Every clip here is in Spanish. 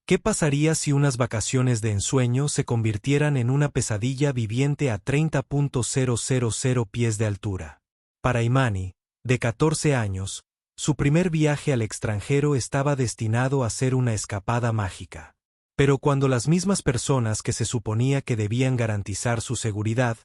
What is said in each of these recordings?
¿Qué pasaría si unas vacaciones de ensueño se convirtieran en una pesadilla viviente a 30.000 pies de altura? Para Imani, de 14 años, su primer viaje al extranjero estaba destinado a ser una escapada mágica. Pero cuando las mismas personas que se suponía que debían garantizar su seguridad,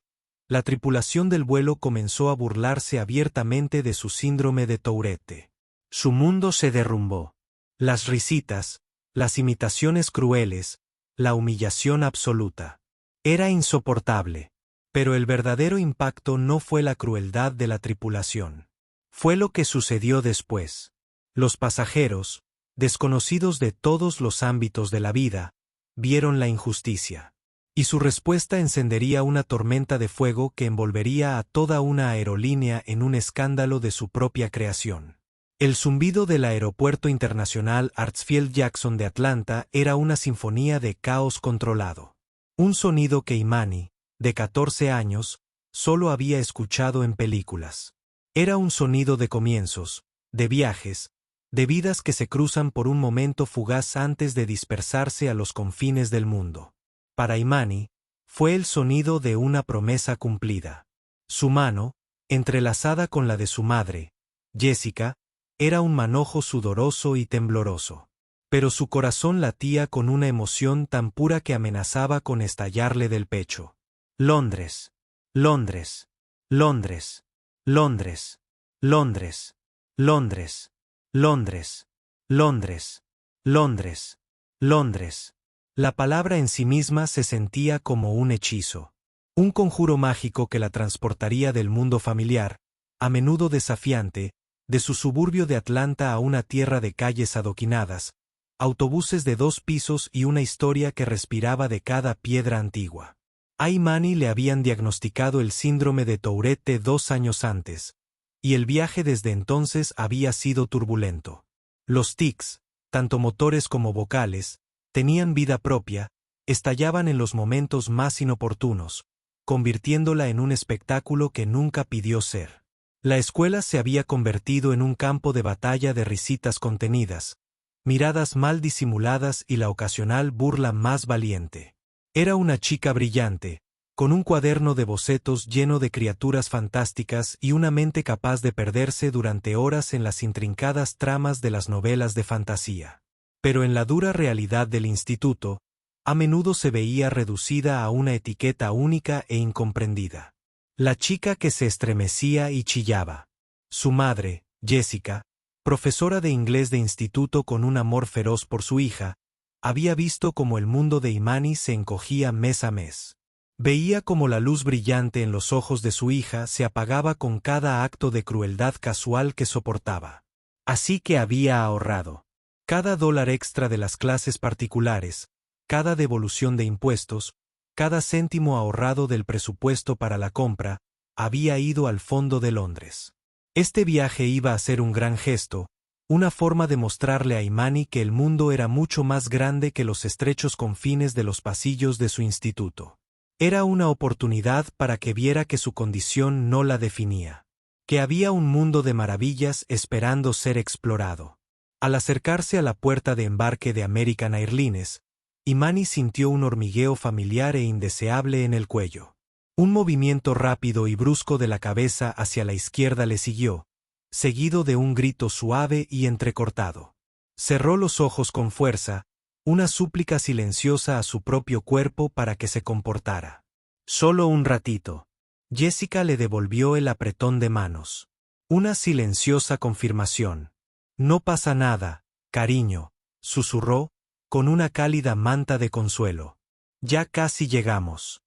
la tripulación del vuelo comenzó a burlarse abiertamente de su síndrome de Tourette. Su mundo se derrumbó. Las risitas, las imitaciones crueles, la humillación absoluta. Era insoportable. Pero el verdadero impacto no fue la crueldad de la tripulación. Fue lo que sucedió después. Los pasajeros, desconocidos de todos los ámbitos de la vida, vieron la injusticia. Y su respuesta encendería una tormenta de fuego que envolvería a toda una aerolínea en un escándalo de su propia creación. El zumbido del Aeropuerto Internacional Hartsfield-Jackson de Atlanta era una sinfonía de caos controlado. Un sonido que Imani, de 14 años, solo había escuchado en películas. Era un sonido de comienzos, de viajes, de vidas que se cruzan por un momento fugaz antes de dispersarse a los confines del mundo. Para Imani, fue el sonido de una promesa cumplida. Su mano, entrelazada con la de su madre, Jessica, era un manojo sudoroso y tembloroso. Pero su corazón latía con una emoción tan pura que amenazaba con estallarle del pecho. Londres, Londres, Londres, Londres, Londres, Londres, Londres, Londres, Londres, Londres. La palabra en sí misma se sentía como un hechizo. Un conjuro mágico que la transportaría del mundo familiar, a menudo desafiante, de su suburbio de Atlanta a una tierra de calles adoquinadas, autobuses de 2 pisos y una historia que respiraba de cada piedra antigua. A Imani le habían diagnosticado el síndrome de Tourette 2 años antes, y el viaje desde entonces había sido turbulento. Los tics, tanto motores como vocales, tenían vida propia, estallaban en los momentos más inoportunos, convirtiéndola en un espectáculo que nunca pidió ser. La escuela se había convertido en un campo de batalla de risitas contenidas, miradas mal disimuladas y la ocasional burla más valiente. Era una chica brillante, con un cuaderno de bocetos lleno de criaturas fantásticas y una mente capaz de perderse durante horas en las intrincadas tramas de las novelas de fantasía. Pero en la dura realidad del instituto, a menudo se veía reducida a una etiqueta única e incomprendida. La chica que se estremecía y chillaba. Su madre, Jessica, profesora de inglés de instituto con un amor feroz por su hija, había visto cómo el mundo de Imani se encogía mes a mes. Veía cómo la luz brillante en los ojos de su hija se apagaba con cada acto de crueldad casual que soportaba. Así que había ahorrado. Cada dólar extra de las clases particulares, cada devolución de impuestos, cada céntimo ahorrado del presupuesto para la compra, había ido al fondo de Londres. Este viaje iba a ser un gran gesto, una forma de mostrarle a Imani que el mundo era mucho más grande que los estrechos confines de los pasillos de su instituto. Era una oportunidad para que viera que su condición no la definía, que había un mundo de maravillas esperando ser explorado. Al acercarse a la puerta de embarque de American Airlines, Imani sintió un hormigueo familiar e indeseable en el cuello. Un movimiento rápido y brusco de la cabeza hacia la izquierda le siguió, seguido de un grito suave y entrecortado. Cerró los ojos con fuerza, una súplica silenciosa a su propio cuerpo para que se comportara. Solo un ratito. Jessica le devolvió el apretón de manos. Una silenciosa confirmación. No pasa nada, cariño, susurró, con una cálida manta de consuelo. Ya casi llegamos.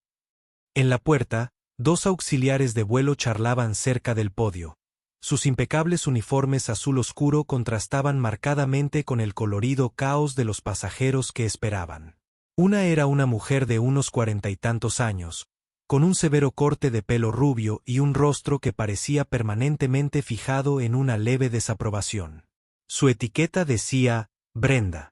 En la puerta, 2 auxiliares de vuelo charlaban cerca del podio. Sus impecables uniformes azul oscuro contrastaban marcadamente con el colorido caos de los pasajeros que esperaban. Una era una mujer de unos 40 y tantos años, con un severo corte de pelo rubio y un rostro que parecía permanentemente fijado en una leve desaprobación. Su etiqueta decía, Brenda.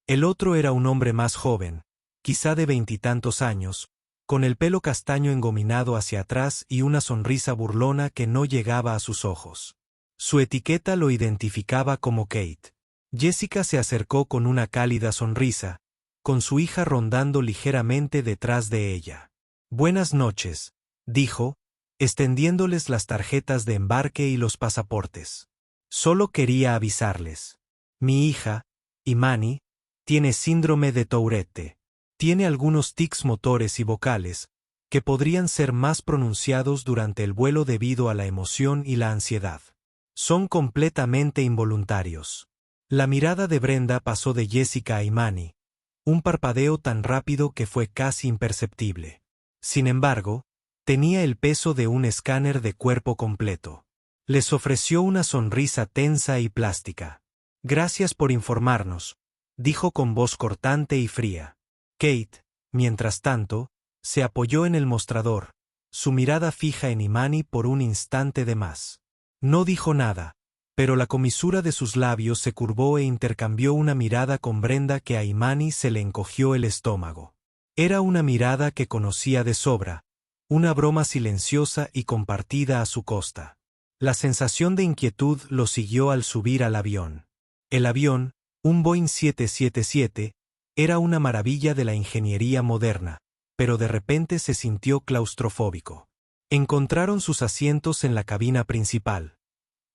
El otro era un hombre más joven, quizá de 20 y tantos años, con el pelo castaño engominado hacia atrás y una sonrisa burlona que no llegaba a sus ojos. Su etiqueta lo identificaba como Kate. Jessica se acercó con una cálida sonrisa, con su hija rondando ligeramente detrás de ella. «Buenas noches», dijo, extendiéndoles las tarjetas de embarque y los pasaportes. «Solo quería avisarles. Mi hija, Imani, tiene síndrome de Tourette. Tiene algunos tics motores y vocales, que podrían ser más pronunciados durante el vuelo debido a la emoción y la ansiedad. Son completamente involuntarios». La mirada de Brenda pasó de Jessica a Imani, un parpadeo tan rápido que fue casi imperceptible. Sin embargo, tenía el peso de un escáner de cuerpo completo. Les ofreció una sonrisa tensa y plástica. «Gracias por informarnos», dijo con voz cortante y fría. Kate, mientras tanto, se apoyó en el mostrador, su mirada fija en Imani por un instante de más. No dijo nada, pero la comisura de sus labios se curvó e intercambió una mirada con Brenda que a Imani se le encogió el estómago. Era una mirada que conocía de sobra, una broma silenciosa y compartida a su costa. La sensación de inquietud lo siguió al subir al avión. El avión, un Boeing 777, era una maravilla de la ingeniería moderna, pero de repente se sintió claustrofóbico. Encontraron sus asientos en la cabina principal.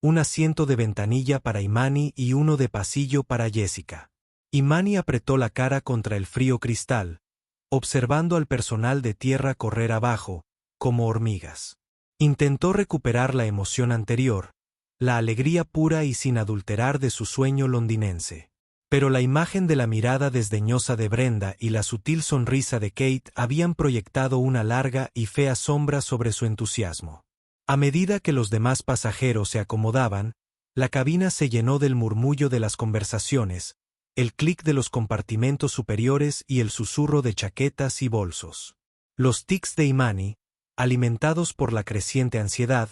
Un asiento de ventanilla para Imani y uno de pasillo para Jessica. Imani apretó la cara contra el frío cristal, observando al personal de tierra correr abajo, como hormigas. Intentó recuperar la emoción anterior, la alegría pura y sin adulterar de su sueño londinense. Pero la imagen de la mirada desdeñosa de Brenda y la sutil sonrisa de Kate habían proyectado una larga y fea sombra sobre su entusiasmo. A medida que los demás pasajeros se acomodaban, la cabina se llenó del murmullo de las conversaciones, el clic de los compartimentos superiores y el susurro de chaquetas y bolsos. Los tics de Imani, alimentados por la creciente ansiedad,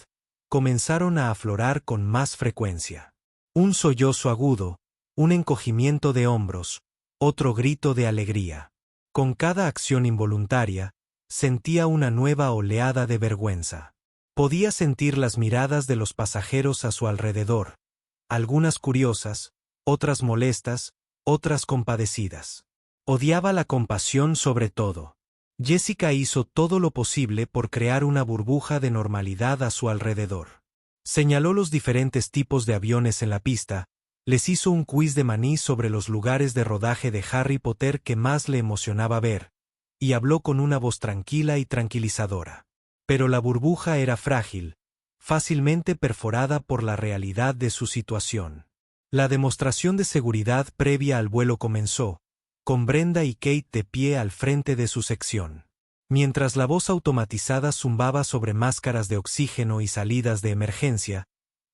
comenzaron a aflorar con más frecuencia. Un sollozo agudo, un encogimiento de hombros, otro grito de alegría. Con cada acción involuntaria, sentía una nueva oleada de vergüenza. Podía sentir las miradas de los pasajeros a su alrededor, algunas curiosas, otras molestas, otras compadecidas. Odiaba la compasión sobre todo. Jessica hizo todo lo posible por crear una burbuja de normalidad a su alrededor. Señaló los diferentes tipos de aviones en la pista, les hizo un quiz de maní sobre los lugares de rodaje de Harry Potter que más le emocionaba ver, y habló con una voz tranquila y tranquilizadora. Pero la burbuja era frágil, fácilmente perforada por la realidad de su situación. La demostración de seguridad previa al vuelo comenzó, con Brenda y Kate de pie al frente de su sección. Mientras la voz automatizada zumbaba sobre máscaras de oxígeno y salidas de emergencia,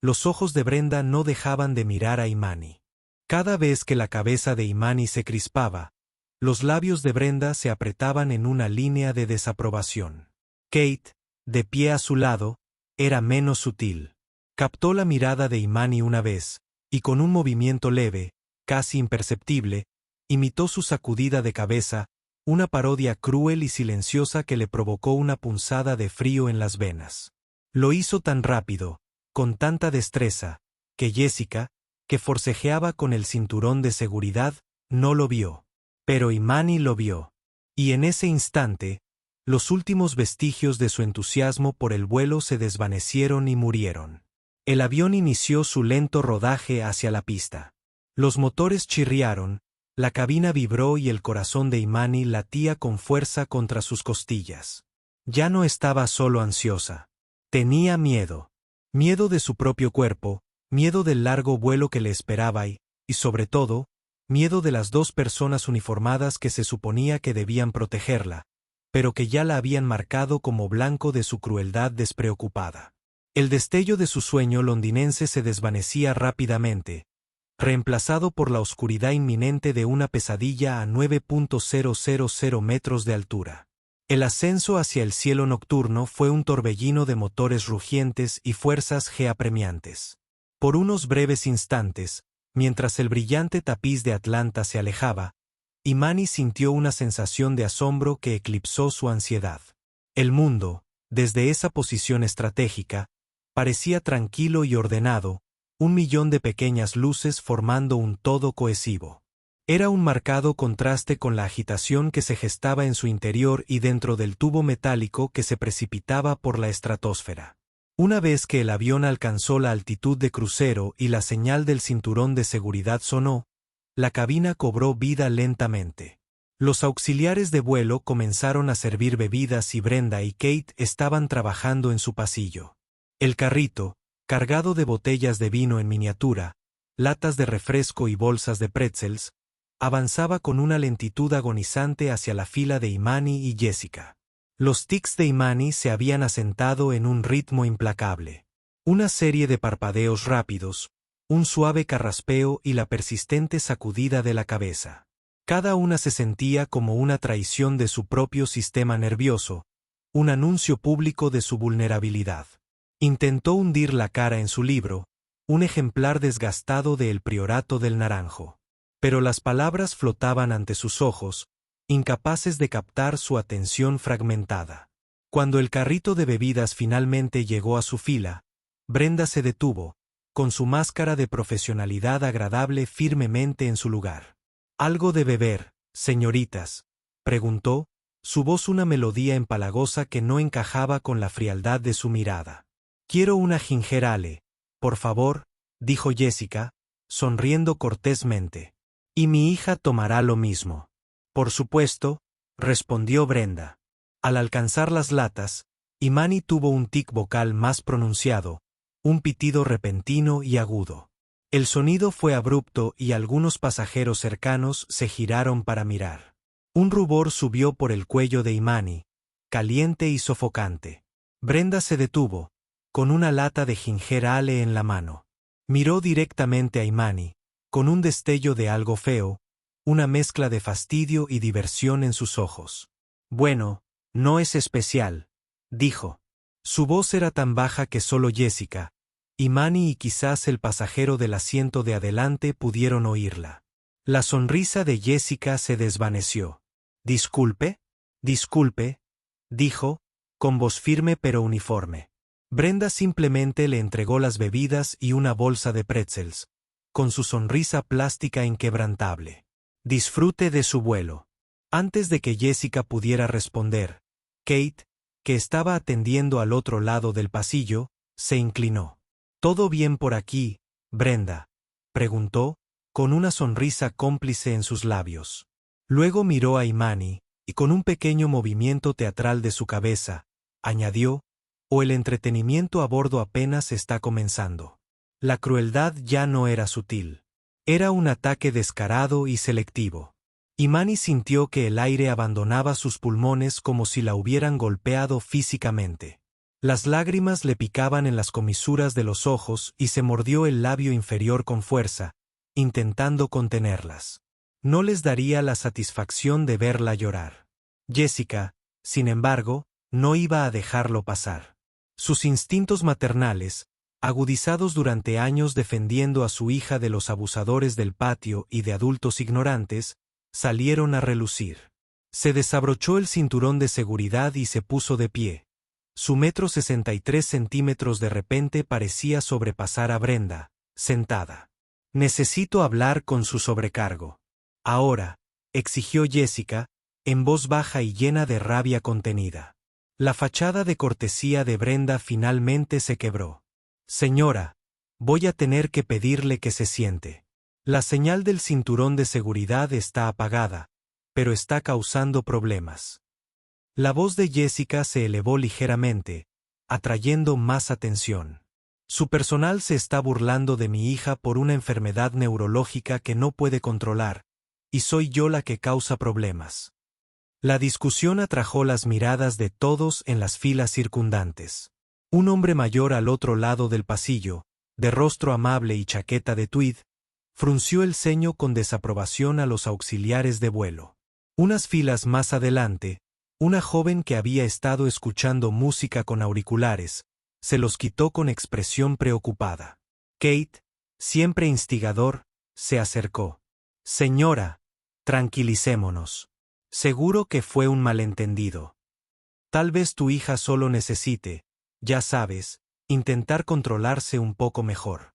los ojos de Brenda no dejaban de mirar a Imani. Cada vez que la cabeza de Imani se crispaba, los labios de Brenda se apretaban en una línea de desaprobación. Kate, de pie a su lado, era menos sutil. Captó la mirada de Imani una vez, y con un movimiento leve, casi imperceptible, imitó su sacudida de cabeza, una parodia cruel y silenciosa que le provocó una punzada de frío en las venas. Lo hizo tan rápido, con tanta destreza, que Jessica, que forcejeaba con el cinturón de seguridad, no lo vio. Pero Imani lo vio. Y en ese instante, los últimos vestigios de su entusiasmo por el vuelo se desvanecieron y murieron. El avión inició su lento rodaje hacia la pista. Los motores chirriaron, la cabina vibró y el corazón de Imani latía con fuerza contra sus costillas. Ya no estaba solo ansiosa. Tenía miedo. Miedo de su propio cuerpo, miedo del largo vuelo que le esperaba y, sobre todo, miedo de las dos personas uniformadas que se suponía que debían protegerla, pero que ya la habían marcado como blanco de su crueldad despreocupada. El destello de su sueño londinense se desvanecía rápidamente, reemplazado por la oscuridad inminente de una pesadilla a 9.000 metros de altura. El ascenso hacia el cielo nocturno fue un torbellino de motores rugientes y fuerzas G apremiantes. Por unos breves instantes, mientras el brillante tapiz de Atlanta se alejaba, Imani sintió una sensación de asombro que eclipsó su ansiedad. El mundo, desde esa posición estratégica, parecía tranquilo y ordenado, 1 millón de pequeñas luces formando un todo cohesivo. Era un marcado contraste con la agitación que se gestaba en su interior y dentro del tubo metálico que se precipitaba por la estratosfera. Una vez que el avión alcanzó la altitud de crucero y la señal del cinturón de seguridad sonó, la cabina cobró vida lentamente. Los auxiliares de vuelo comenzaron a servir bebidas y Brenda y Kate estaban trabajando en su pasillo. El carrito, cargado de botellas de vino en miniatura, latas de refresco y bolsas de pretzels, avanzaba con una lentitud agonizante hacia la fila de Imani y Jessica. Los tics de Imani se habían asentado en un ritmo implacable. Una serie de parpadeos rápidos, un suave carraspeo y la persistente sacudida de la cabeza. Cada una se sentía como una traición de su propio sistema nervioso, un anuncio público de su vulnerabilidad. Intentó hundir la cara en su libro, un ejemplar desgastado de El Priorato del Naranjo. Pero las palabras flotaban ante sus ojos, incapaces de captar su atención fragmentada. Cuando el carrito de bebidas finalmente llegó a su fila, Brenda se detuvo, con su máscara de profesionalidad agradable firmemente en su lugar. «¿Algo de beber, señoritas?», preguntó, su voz una melodía empalagosa que no encajaba con la frialdad de su mirada. «Quiero una ginger ale, por favor», dijo Jessica, sonriendo cortésmente. «Y mi hija tomará lo mismo». «Por supuesto», respondió Brenda. Al alcanzar las latas, Imani tuvo un tic vocal más pronunciado, un pitido repentino y agudo. El sonido fue abrupto y algunos pasajeros cercanos se giraron para mirar. Un rubor subió por el cuello de Imani, caliente y sofocante. Brenda se detuvo, con una lata de ginger ale en la mano. Miró directamente a Imani, con un destello de algo feo, una mezcla de fastidio y diversión en sus ojos. «Bueno, no es especial», dijo. Su voz era tan baja que solo Jessica, Imani y quizás el pasajero del asiento de adelante pudieron oírla. La sonrisa de Jessica se desvaneció. «Disculpe, disculpe», dijo, con voz firme pero uniforme. Brenda simplemente le entregó las bebidas y una bolsa de pretzels, con su sonrisa plástica inquebrantable. «Disfrute de su vuelo». Antes de que Jessica pudiera responder, Kate, que estaba atendiendo al otro lado del pasillo, se inclinó. «¿Todo bien por aquí, Brenda?», preguntó, con una sonrisa cómplice en sus labios. Luego miró a Imani, y con un pequeño movimiento teatral de su cabeza, añadió, «O el entretenimiento a bordo apenas está comenzando». La crueldad ya no era sutil. Era un ataque descarado y selectivo. Imani sintió que el aire abandonaba sus pulmones como si la hubieran golpeado físicamente. Las lágrimas le picaban en las comisuras de los ojos y se mordió el labio inferior con fuerza, intentando contenerlas. No les daría la satisfacción de verla llorar. Jessica, sin embargo, no iba a dejarlo pasar. Sus instintos maternales, agudizados durante años defendiendo a su hija de los abusadores del patio y de adultos ignorantes, salieron a relucir. Se desabrochó el cinturón de seguridad y se puso de pie. Su 1,63 m de repente parecía sobrepasar a Brenda, sentada. «Necesito hablar con su sobrecargo». «Ahora», exigió Jessica, en voz baja y llena de rabia contenida. La fachada de cortesía de Brenda finalmente se quebró. «Señora, voy a tener que pedirle que se siente. La señal del cinturón de seguridad está apagada, pero está causando problemas». La voz de Jessica se elevó ligeramente, atrayendo más atención. «Su personal se está burlando de mi hija por una enfermedad neurológica que no puede controlar, y soy yo la que causa problemas». La discusión atrajo las miradas de todos en las filas circundantes. Un hombre mayor al otro lado del pasillo, de rostro amable y chaqueta de tweed, frunció el ceño con desaprobación a los auxiliares de vuelo. Unas filas más adelante, una joven que había estado escuchando música con auriculares, se los quitó con expresión preocupada. Kate, siempre instigador, se acercó. «Señora, tranquilicémonos. Seguro que fue un malentendido. Tal vez tu hija solo necesite, ya sabes, intentar controlarse un poco mejor».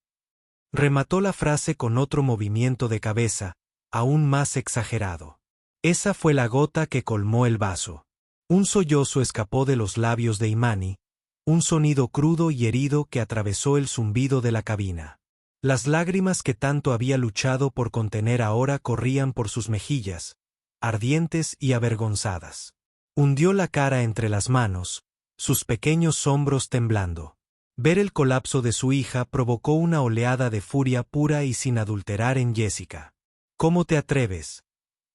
Remató la frase con otro movimiento de cabeza, aún más exagerado. Esa fue la gota que colmó el vaso. Un sollozo escapó de los labios de Imani, un sonido crudo y herido que atravesó el zumbido de la cabina. Las lágrimas que tanto había luchado por contener ahora corrían por sus mejillas, ardientes y avergonzadas. Hundió la cara entre las manos, sus pequeños hombros temblando. Ver el colapso de su hija provocó una oleada de furia pura y sin adulterar en Jessica. «¿Cómo te atreves?»,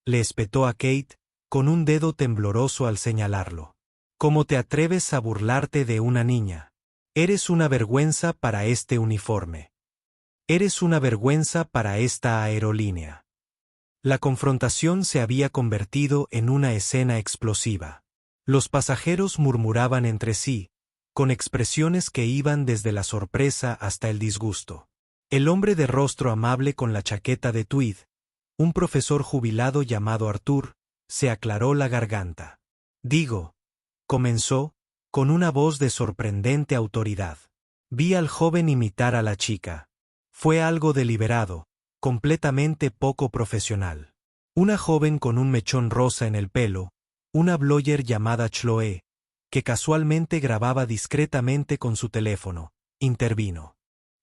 le espetó a Kate, con un dedo tembloroso al señalarlo. «¿Cómo te atreves a burlarte de una niña? Eres una vergüenza para este uniforme. Eres una vergüenza para esta aerolínea». La confrontación se había convertido en una escena explosiva. Los pasajeros murmuraban entre sí, con expresiones que iban desde la sorpresa hasta el disgusto. El hombre de rostro amable con la chaqueta de tweed, un profesor jubilado llamado Arthur, se aclaró la garganta. «Digo», comenzó, con una voz de sorprendente autoridad. «Vi al joven imitar a la chica. Fue algo deliberado, completamente poco profesional. Una joven con un mechón rosa en el pelo, una blogger llamada Chloe, que casualmente grababa discretamente con su teléfono, intervino.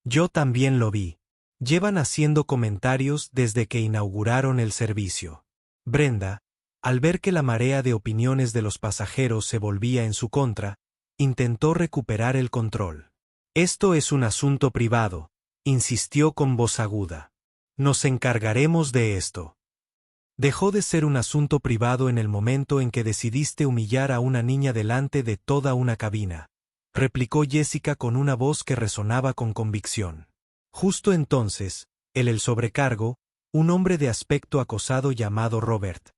Yo también lo vi. Llevan haciendo comentarios desde que inauguraron el servicio». Brenda, al ver que la marea de opiniones de los pasajeros se volvía en su contra, intentó recuperar el control. «Esto es un asunto privado», insistió con voz aguda. «Nos encargaremos de esto». «Dejó de ser un asunto privado en el momento en que decidiste humillar a una niña delante de toda una cabina», replicó Jessica con una voz que resonaba con convicción. Justo entonces, el sobrecargo, un hombre de aspecto acosado llamado Robert,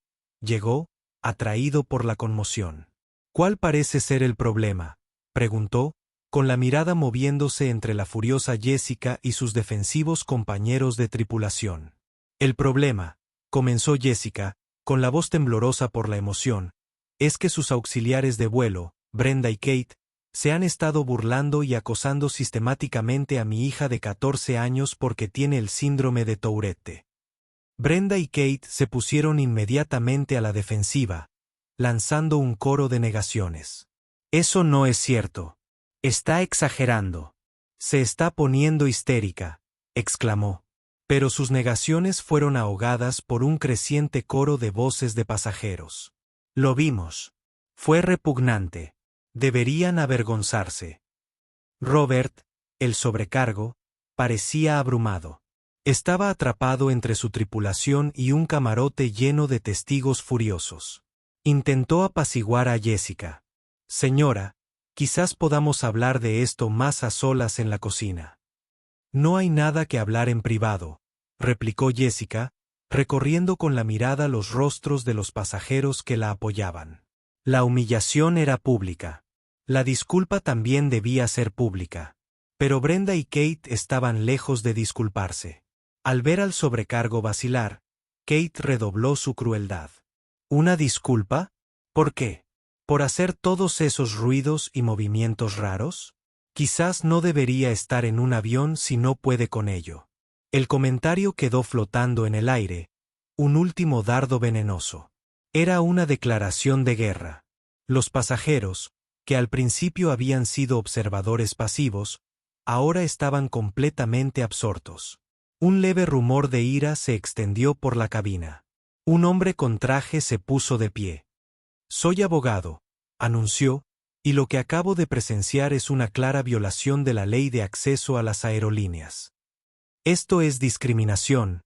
llegó, atraído por la conmoción. «¿Cuál parece ser el problema?», preguntó, con la mirada moviéndose entre la furiosa Jessica y sus defensivos compañeros de tripulación. «El problema», comenzó Jessica, con la voz temblorosa por la emoción, «es que sus auxiliares de vuelo, Brenda y Kate, se han estado burlando y acosando sistemáticamente a mi hija de 14 años porque tiene el síndrome de Tourette». Brenda y Kate se pusieron inmediatamente a la defensiva, lanzando un coro de negaciones. «Eso no es cierto. Está exagerando. Se está poniendo histérica», exclamó. Pero sus negaciones fueron ahogadas por un creciente coro de voces de pasajeros. «Lo vimos. Fue repugnante. Deberían avergonzarse». Robert, el sobrecargo, parecía abrumado. Estaba atrapado entre su tripulación y un camarote lleno de testigos furiosos. Intentó apaciguar a Jessica. «Señora, quizás podamos hablar de esto más a solas en la cocina». «No hay nada que hablar en privado», replicó Jessica, recorriendo con la mirada los rostros de los pasajeros que la apoyaban. La humillación era pública. La disculpa también debía ser pública. Pero Brenda y Kate estaban lejos de disculparse. Al ver al sobrecargo vacilar, Kate redobló su crueldad. «¿Una disculpa? ¿Por qué? ¿Por hacer todos esos ruidos y movimientos raros? Quizás no debería estar en un avión si no puede con ello». El comentario quedó flotando en el aire, un último dardo venenoso. Era una declaración de guerra. Los pasajeros, que al principio habían sido observadores pasivos, ahora estaban completamente absortos. Un leve rumor de ira se extendió por la cabina. Un hombre con traje se puso de pie. «Soy abogado», anunció, «y lo que acabo de presenciar es una clara violación de la ley de acceso a las aerolíneas. Esto es discriminación,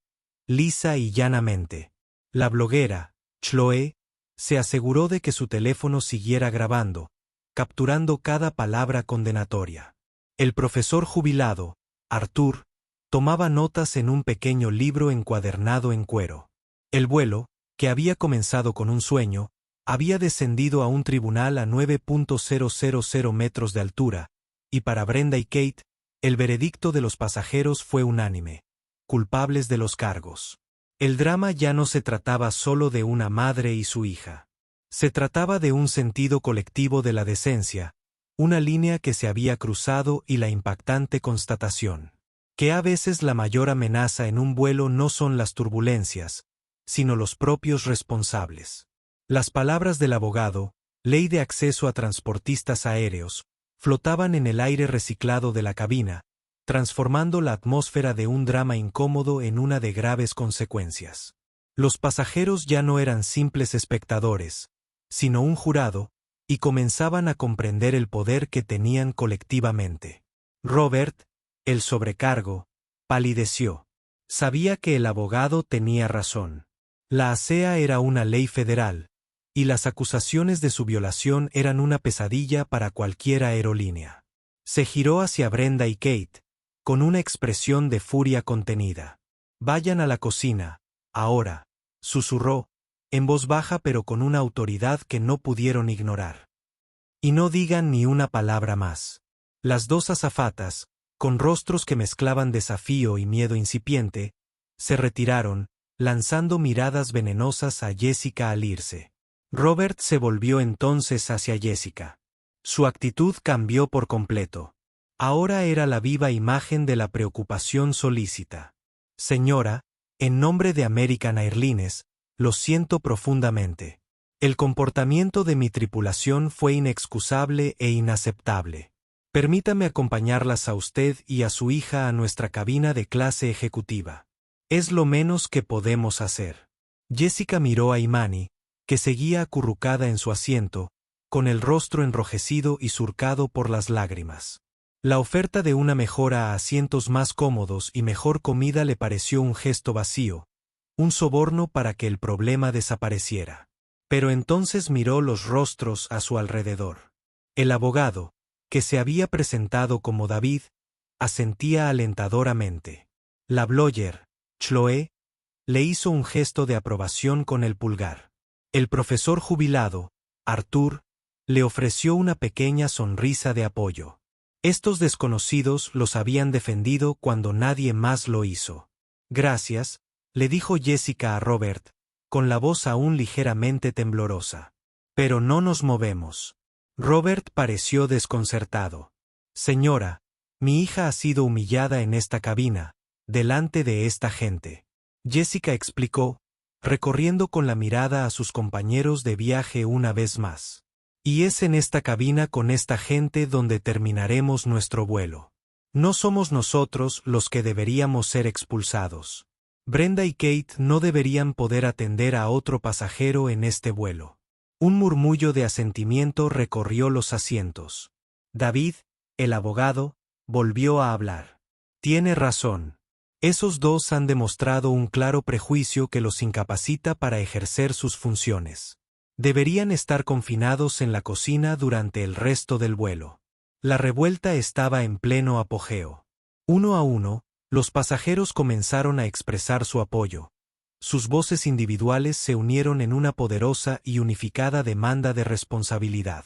lisa y llanamente». La bloguera, Chloe, se aseguró de que su teléfono siguiera grabando, capturando cada palabra condenatoria. El profesor jubilado, Arthur, tomaba notas en un pequeño libro encuadernado en cuero. El vuelo, que había comenzado con un sueño, había descendido a un tribunal a 9.000 metros de altura, y para Brenda y Kate, el veredicto de los pasajeros fue unánime: culpables de los cargos. El drama ya no se trataba solo de una madre y su hija. Se trataba de un sentido colectivo de la decencia, una línea que se había cruzado y la impactante constatación. que a veces la mayor amenaza en un vuelo no son las turbulencias, sino los propios responsables. Las palabras del abogado, ley de acceso a transportistas aéreos, flotaban en el aire reciclado de la cabina, transformando la atmósfera de un drama incómodo en una de graves consecuencias. Los pasajeros ya no eran simples espectadores, sino un jurado, y comenzaban a comprender el poder que tenían colectivamente. Robert, el sobrecargo, palideció. Sabía que el abogado tenía razón. La ASEA era una ley federal, y las acusaciones de su violación eran una pesadilla para cualquier aerolínea. Se giró hacia Brenda y Kate, con una expresión de furia contenida. «Vayan a la cocina, ahora», susurró, en voz baja pero con una autoridad que no pudieron ignorar. «Y no digan ni una palabra más». Las dos azafatas, con rostros que mezclaban desafío y miedo incipiente, se retiraron, lanzando miradas venenosas a Jessica al irse. Robert se volvió entonces hacia Jessica. Su actitud cambió por completo. Ahora era la viva imagen de la preocupación solícita. «Señora, en nombre de American Airlines, lo siento profundamente. El comportamiento de mi tripulación fue inexcusable e inaceptable. Permítame acompañarlas a usted y a su hija a nuestra cabina de clase ejecutiva. Es lo menos que podemos hacer». Jessica miró a Imani, que seguía acurrucada en su asiento, con el rostro enrojecido y surcado por las lágrimas. La oferta de una mejora a asientos más cómodos y mejor comida le pareció un gesto vacío, un soborno para que el problema desapareciera. Pero entonces miró los rostros a su alrededor. El abogado, que se había presentado como David, asentía alentadoramente. La Bloyer, Chloe, le hizo un gesto de aprobación con el pulgar. El profesor jubilado, Arthur, le ofreció una pequeña sonrisa de apoyo. Estos desconocidos los habían defendido cuando nadie más lo hizo. «Gracias», le dijo Jessica a Robert, con la voz aún ligeramente temblorosa. «Pero no nos movemos». Robert pareció desconcertado. «Señora, mi hija ha sido humillada en esta cabina, delante de esta gente». Jessica explicó, recorriendo con la mirada a sus compañeros de viaje una vez más. «Y es en esta cabina con esta gente donde terminaremos nuestro vuelo. No somos nosotros los que deberíamos ser expulsados. Brenda y Kate no deberían poder atender a otro pasajero en este vuelo». Un murmullo de asentimiento recorrió los asientos. David, el abogado, volvió a hablar. «Tiene razón. Esos dos han demostrado un claro prejuicio que los incapacita para ejercer sus funciones. Deberían estar confinados en la cocina durante el resto del vuelo». La revuelta estaba en pleno apogeo. Uno a uno, los pasajeros comenzaron a expresar su apoyo. Sus voces individuales se unieron en una poderosa y unificada demanda de responsabilidad.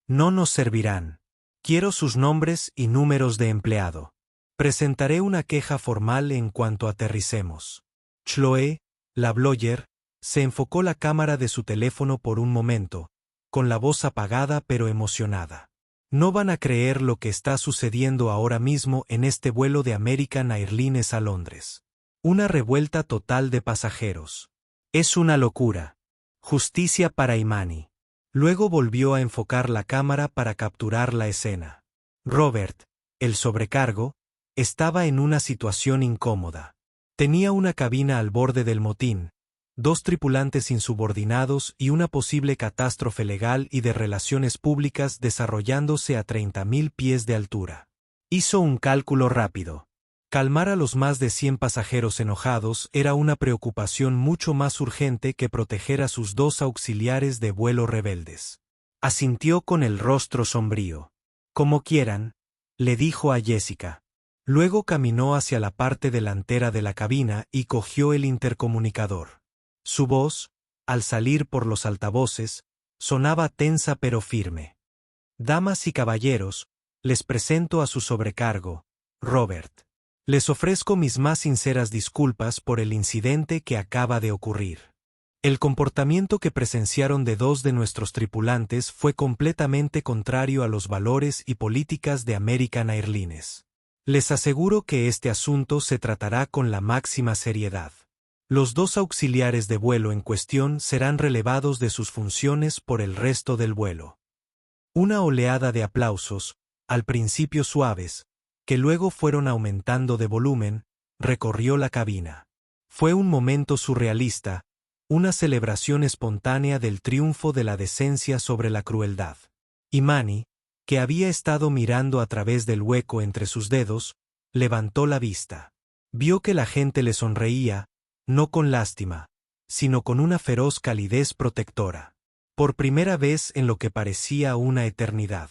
«No nos servirán. Quiero sus nombres y números de empleado. Presentaré una queja formal en cuanto aterricemos». Chloe, la Bloyer, se enfocó la cámara de su teléfono por un momento, con la voz apagada pero emocionada. «No van a creer lo que está sucediendo ahora mismo en este vuelo de American Airlines a Londres. Una revuelta total de pasajeros. Es una locura. Justicia para Imani». Luego volvió a enfocar la cámara para capturar la escena. Robert, el sobrecargo, estaba en una situación incómoda. Tenía una cabina al borde del motín, dos tripulantes insubordinados y una posible catástrofe legal y de relaciones públicas desarrollándose a 30.000 pies de altura. Hizo un cálculo rápido. Calmar a los más de 100 pasajeros enojados era una preocupación mucho más urgente que proteger a sus dos auxiliares de vuelo rebeldes. Asintió con el rostro sombrío. «Como quieran», le dijo a Jessica. Luego caminó hacia la parte delantera de la cabina y cogió el intercomunicador. Su voz, al salir por los altavoces, sonaba tensa pero firme. «Damas y caballeros, les presento a su sobrecargo, Robert. Les ofrezco mis más sinceras disculpas por el incidente que acaba de ocurrir. El comportamiento que presenciaron de dos de nuestros tripulantes fue completamente contrario a los valores y políticas de American Airlines. Les aseguro que este asunto se tratará con la máxima seriedad. Los 2 auxiliares de vuelo en cuestión serán relevados de sus funciones por el resto del vuelo. Una oleada de aplausos, al principio suaves, que luego fueron aumentando de volumen, recorrió la cabina. Fue un momento surrealista, una celebración espontánea del triunfo de la decencia sobre la crueldad. Imani, que había estado mirando a través del hueco entre sus dedos, levantó la vista. Vio que la gente le sonreía, no con lástima, sino con una feroz calidez protectora. Por primera vez en lo que parecía una eternidad.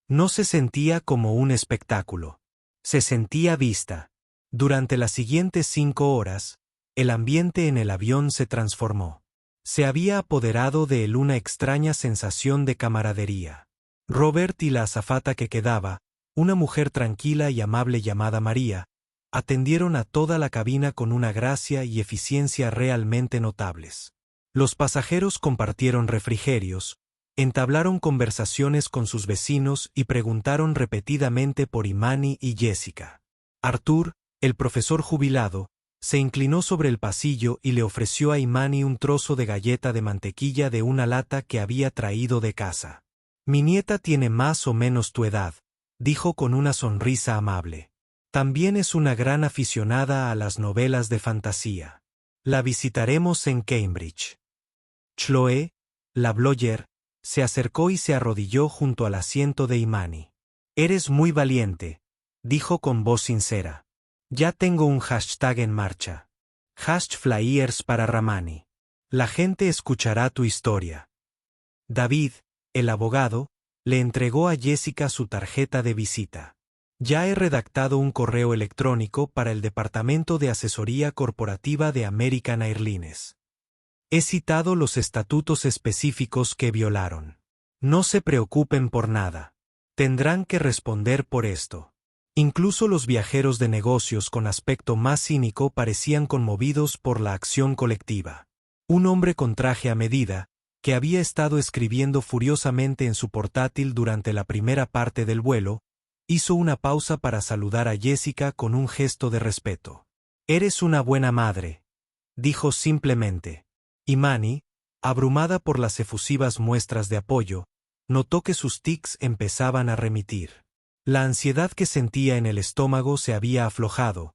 No se sentía como un espectáculo. Se sentía vista. Durante las siguientes 5 horas, el ambiente en el avión se transformó. Se había apoderado de él una extraña sensación de camaradería. Robert y la azafata que quedaba, una mujer tranquila y amable llamada María, atendieron a toda la cabina con una gracia y eficiencia realmente notables. Los pasajeros compartieron refrigerios, entablaron conversaciones con sus vecinos y preguntaron repetidamente por Imani y Jessica. Arthur, el profesor jubilado, se inclinó sobre el pasillo y le ofreció a Imani un trozo de galleta de mantequilla de una lata que había traído de casa. «Mi nieta tiene más o menos tu edad», dijo con una sonrisa amable. «También es una gran aficionada a las novelas de fantasía. La visitaremos en Cambridge». Chloe, la blogger, se acercó y se arrodilló junto al asiento de Imani. «Eres muy valiente», dijo con voz sincera. «Ya tengo un hashtag en marcha. #Flyers para Ramani. La gente escuchará tu historia». David, el abogado, le entregó a Jessica su tarjeta de visita. «Ya he redactado un correo electrónico para el Departamento de Asesoría Corporativa de American Airlines. He citado los estatutos específicos que violaron. No se preocupen por nada. Tendrán que responder por esto». Incluso los viajeros de negocios con aspecto más cínico parecían conmovidos por la acción colectiva. Un hombre con traje a medida, que había estado escribiendo furiosamente en su portátil durante la primera parte del vuelo, hizo una pausa para saludar a Jessica con un gesto de respeto. «Eres una buena madre», dijo simplemente. Imani, abrumada por las efusivas muestras de apoyo, notó que sus tics empezaban a remitir. La ansiedad que sentía en el estómago se había aflojado,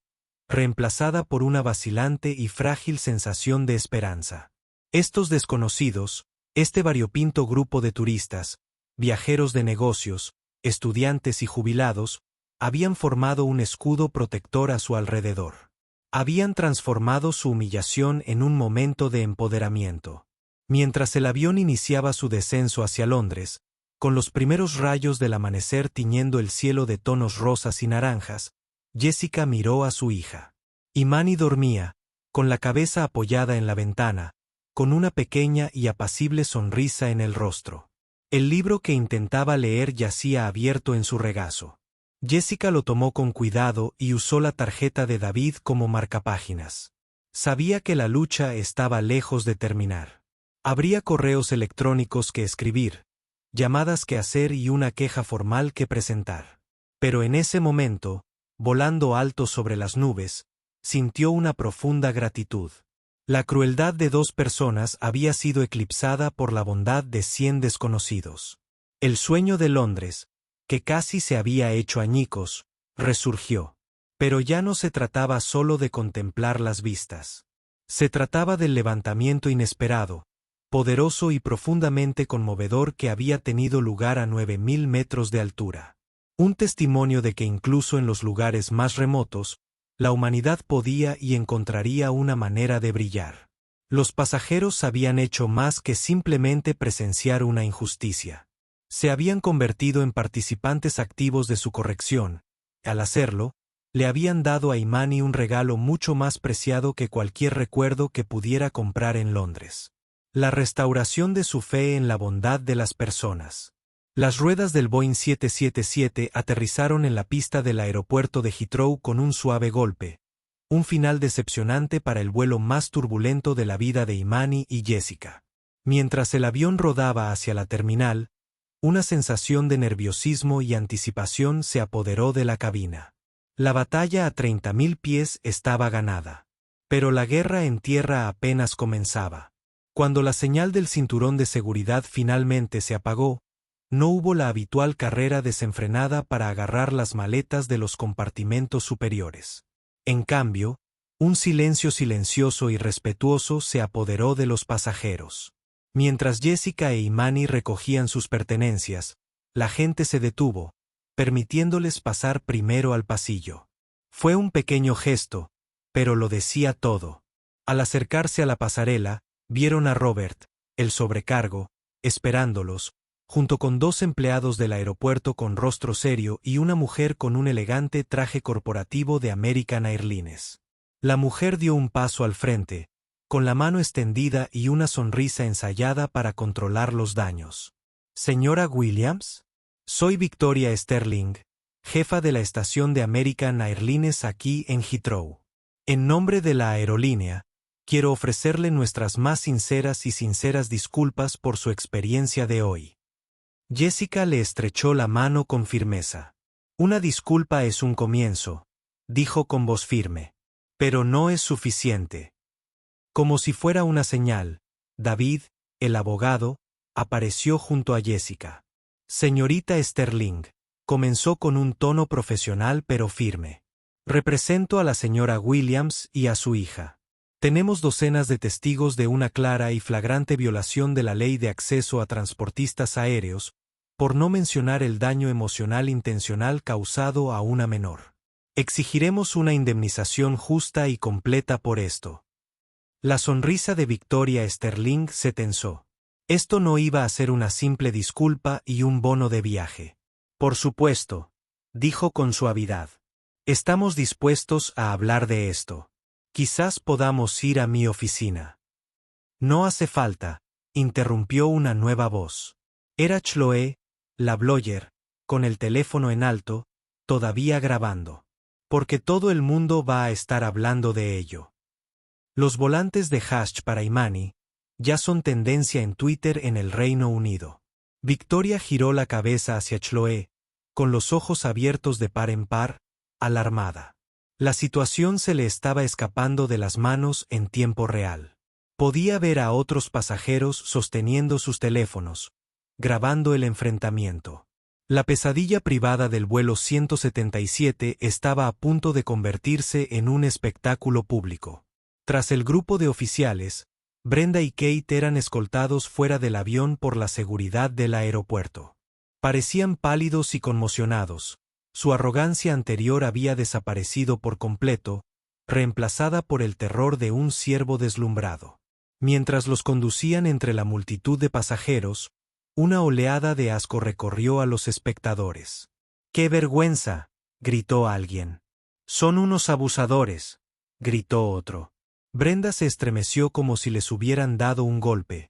reemplazada por una vacilante y frágil sensación de esperanza. Estos desconocidos, este variopinto grupo de turistas, viajeros de negocios, estudiantes y jubilados, habían formado un escudo protector a su alrededor. Habían transformado su humillación en un momento de empoderamiento. Mientras el avión iniciaba su descenso hacia Londres, con los primeros rayos del amanecer tiñendo el cielo de tonos rosas y naranjas, Jessica miró a su hija. Imani dormía, con la cabeza apoyada en la ventana, con una pequeña y apacible sonrisa en el rostro. El libro que intentaba leer yacía abierto en su regazo. Jessica lo tomó con cuidado y usó la tarjeta de David como marcapáginas. Sabía que la lucha estaba lejos de terminar. Habría correos electrónicos que escribir, llamadas que hacer y una queja formal que presentar. Pero en ese momento, volando alto sobre las nubes, sintió una profunda gratitud. La crueldad de 2 personas había sido eclipsada por la bondad de 100 desconocidos. El sueño de Londres, que casi se había hecho añicos, resurgió. Pero ya no se trataba solo de contemplar las vistas. Se trataba del levantamiento inesperado, poderoso y profundamente conmovedor que había tenido lugar a 9000 metros de altura. Un testimonio de que incluso en los lugares más remotos, la humanidad podía y encontraría una manera de brillar. Los pasajeros habían hecho más que simplemente presenciar una injusticia. Se habían convertido en participantes activos de su corrección. Al hacerlo, le habían dado a Imani un regalo mucho más preciado que cualquier recuerdo que pudiera comprar en Londres. La restauración de su fe en la bondad de las personas. Las ruedas del Boeing 777 aterrizaron en la pista del aeropuerto de Heathrow con un suave golpe, un final decepcionante para el vuelo más turbulento de la vida de Imani y Jessica. Mientras el avión rodaba hacia la terminal, una sensación de nerviosismo y anticipación se apoderó de la cabina. La batalla a 30.000 pies estaba ganada. Pero la guerra en tierra apenas comenzaba. Cuando la señal del cinturón de seguridad finalmente se apagó, no hubo la habitual carrera desenfrenada para agarrar las maletas de los compartimentos superiores. En cambio, un silencio silencioso y respetuoso se apoderó de los pasajeros. Mientras Jessica e Imani recogían sus pertenencias, la gente se detuvo, permitiéndoles pasar primero al pasillo. Fue un pequeño gesto, pero lo decía todo. Al acercarse a la pasarela, vieron a Robert, el sobrecargo, esperándolos, junto con 2 empleados del aeropuerto con rostro serio y una mujer con un elegante traje corporativo de American Airlines. La mujer dio un paso al frente, con la mano extendida y una sonrisa ensayada para controlar los daños. «¿Señora Williams? Soy Victoria Sterling, jefa de la estación de American Airlines aquí en Heathrow. En nombre de la aerolínea, quiero ofrecerle nuestras más sinceras disculpas por su experiencia de hoy». Jessica le estrechó la mano con firmeza. «Una disculpa es un comienzo», dijo con voz firme. «Pero no es suficiente». Como si fuera una señal, David, el abogado, apareció junto a Jessica. «Señorita Sterling», comenzó con un tono profesional pero firme. «Represento a la señora Williams y a su hija. Tenemos docenas de testigos de una clara y flagrante violación de la ley de acceso a transportistas aéreos, por no mencionar el daño emocional intencional causado a una menor. Exigiremos una indemnización justa y completa por esto». La sonrisa de Victoria Sterling se tensó. Esto no iba a ser una simple disculpa y un bono de viaje. «Por supuesto», dijo con suavidad. «Estamos dispuestos a hablar de esto. Quizás podamos ir a mi oficina». «No hace falta», interrumpió una nueva voz. Era Chloe, la blogger, con el teléfono en alto, todavía grabando. «Porque todo el mundo va a estar hablando de ello». Los volantes de hash para Imani ya son tendencia en Twitter en el Reino Unido. Victoria giró la cabeza hacia Chloe, con los ojos abiertos de par en par, alarmada. La situación se le estaba escapando de las manos en tiempo real. Podía ver a otros pasajeros sosteniendo sus teléfonos, grabando el enfrentamiento. La pesadilla privada del vuelo 177 estaba a punto de convertirse en un espectáculo público. Tras el grupo de oficiales, Brenda y Kate eran escoltados fuera del avión por la seguridad del aeropuerto. Parecían pálidos y conmocionados. Su arrogancia anterior había desaparecido por completo, reemplazada por el terror de un ciervo deslumbrado. Mientras los conducían entre la multitud de pasajeros, una oleada de asco recorrió a los espectadores. «¡Qué vergüenza!», gritó alguien. «Son unos abusadores», gritó otro. Brenda se estremeció como si les hubieran dado un golpe,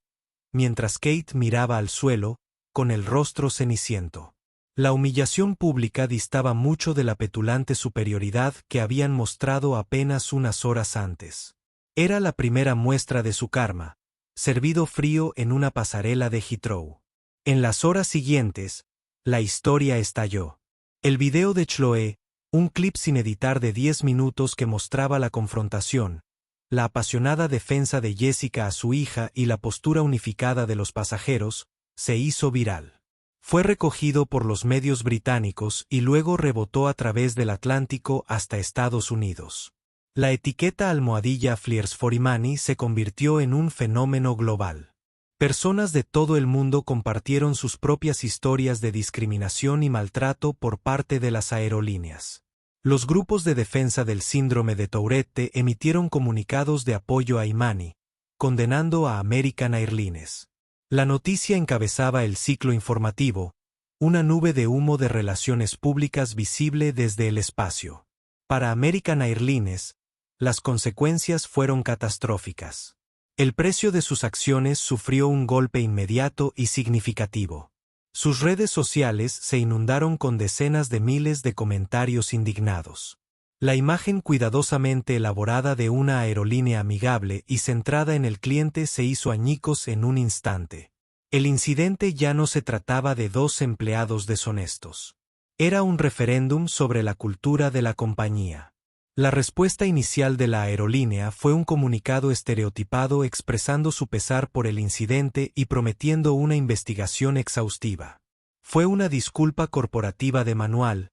mientras Kate miraba al suelo, con el rostro ceniciento. La humillación pública distaba mucho de la petulante superioridad que habían mostrado apenas unas horas antes. Era la primera muestra de su karma, servido frío en una pasarela de Heathrow. En las horas siguientes, la historia estalló. El video de Chloe, un clip sin editar de 10 minutos que mostraba la confrontación, la apasionada defensa de Jessica a su hija y la postura unificada de los pasajeros, se hizo viral. Fue recogido por los medios británicos y luego rebotó a través del Atlántico hasta Estados Unidos. La etiqueta almohadilla Fleers for Imani se convirtió en un fenómeno global. Personas de todo el mundo compartieron sus propias historias de discriminación y maltrato por parte de las aerolíneas. Los grupos de defensa del síndrome de Tourette emitieron comunicados de apoyo a Imani, condenando a American Airlines. La noticia encabezaba el ciclo informativo, una nube de humo de relaciones públicas visible desde el espacio. Para American Airlines, las consecuencias fueron catastróficas. El precio de sus acciones sufrió un golpe inmediato y significativo. Sus redes sociales se inundaron con decenas de miles de comentarios indignados. La imagen cuidadosamente elaborada de una aerolínea amigable y centrada en el cliente se hizo añicos en un instante. El incidente ya no se trataba de 2 empleados deshonestos. Era un referéndum sobre la cultura de la compañía. La respuesta inicial de la aerolínea fue un comunicado estereotipado expresando su pesar por el incidente y prometiendo una investigación exhaustiva. Fue una disculpa corporativa de manual,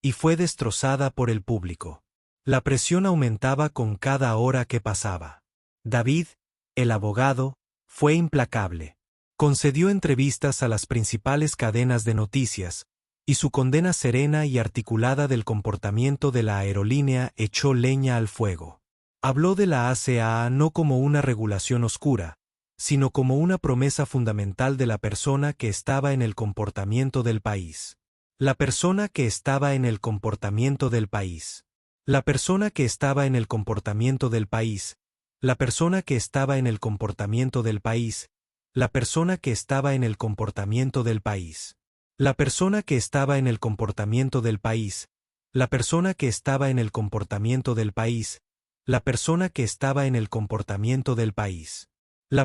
y fue destrozada por el público. La presión aumentaba con cada hora que pasaba. David, el abogado, fue implacable. Concedió entrevistas a las principales cadenas de noticias, y su condena serena y articulada del comportamiento de la aerolínea echó leña al fuego. Habló de la ACAA no como una regulación oscura, sino como una promesa fundamental de la persona que estaba en el comportamiento del país. La persona que estaba en el comportamiento del país. La persona que estaba en el comportamiento del país. La persona que estaba en el comportamiento del país. La persona que estaba en el comportamiento del país. La persona que estaba en el comportamiento del país. La persona que estaba en el comportamiento del país. La persona que estaba en el comportamiento del país.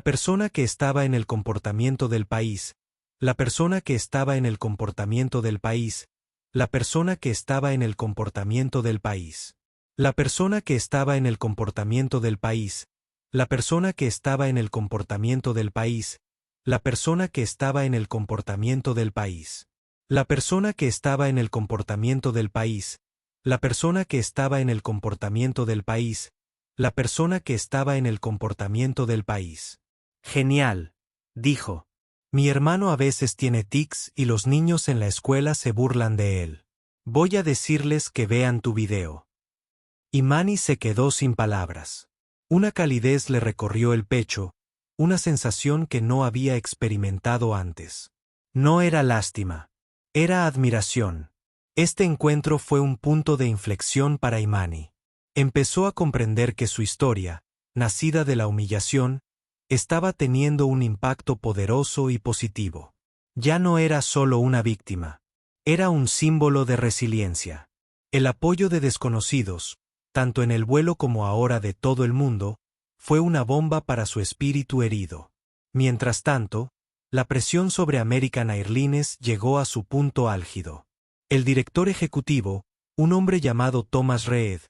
La persona que estaba en el comportamiento del país. La persona que estaba en el comportamiento del país. La persona que estaba en el comportamiento del país. La persona que estaba en el comportamiento del país. La persona que estaba en el comportamiento del país. La persona que estaba en el comportamiento del país. La persona que estaba en el comportamiento del país. La persona que estaba en el comportamiento del país. La persona que estaba en el comportamiento del país. Genial, dijo. Mi hermano a veces tiene tics y los niños en la escuela se burlan de él. Voy a decirles que vean tu video. Imani se quedó sin palabras. Una calidez le recorrió el pecho, una sensación que no había experimentado antes. No era lástima. Era admiración. Este encuentro fue un punto de inflexión para Imani. Empezó a comprender que su historia, nacida de la humillación, estaba teniendo un impacto poderoso y positivo. Ya no era solo una víctima. Era un símbolo de resiliencia. El apoyo de desconocidos, tanto en el vuelo como ahora de todo el mundo, fue una bomba para su espíritu herido. Mientras tanto, la presión sobre American Airlines llegó a su punto álgido. El director ejecutivo, un hombre llamado Thomas Reed,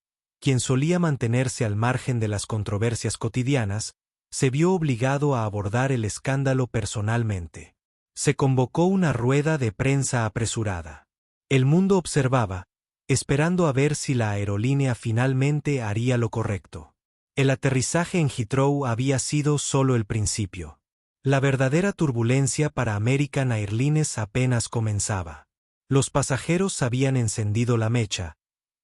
quien solía mantenerse al margen de las controversias cotidianas, se vio obligado a abordar el escándalo personalmente. Se convocó una rueda de prensa apresurada. El mundo observaba, esperando a ver si la aerolínea finalmente haría lo correcto. El aterrizaje en Heathrow había sido solo el principio. La verdadera turbulencia para American Airlines apenas comenzaba. Los pasajeros habían encendido la mecha,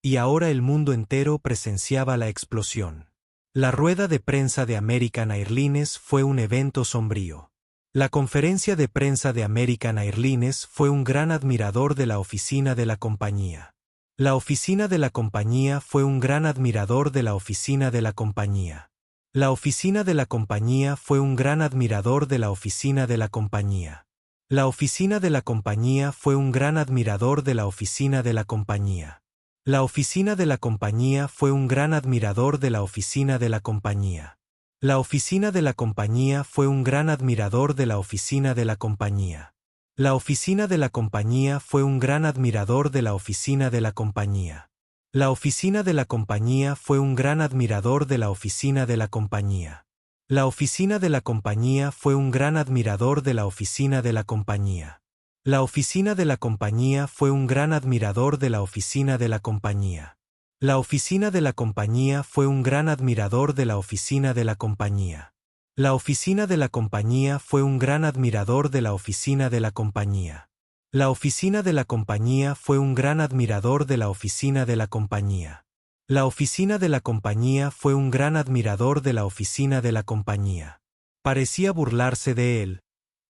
y ahora el mundo entero presenciaba la explosión. La rueda de prensa de American Airlines fue un evento sombrío. La conferencia de prensa de American Airlines fue un gran admirador de la oficina de la compañía. La oficina de la compañía fue un gran admirador de la oficina de la compañía. La oficina de la compañía fue un gran admirador de la oficina de la compañía. La oficina de la compañía fue un gran admirador de la oficina de la compañía. La oficina de la compañía fue un gran admirador de la oficina de la compañía. La oficina de la compañía fue un gran admirador de la oficina de la compañía. La oficina de la compañía fue un gran admirador de la oficina de la compañía. La oficina de la compañía fue un gran admirador de la oficina de la compañía. La oficina de la compañía fue un gran admirador de la oficina de la compañía. La oficina de la compañía fue un gran admirador de la oficina de la compañía. La oficina de la compañía fue un gran admirador de la oficina de la compañía. La oficina de la compañía fue un gran admirador de la oficina de la compañía. La oficina de la compañía fue un gran admirador de la oficina de la compañía. La oficina de la compañía fue un gran admirador de la oficina de la compañía. Parecía burlarse de él,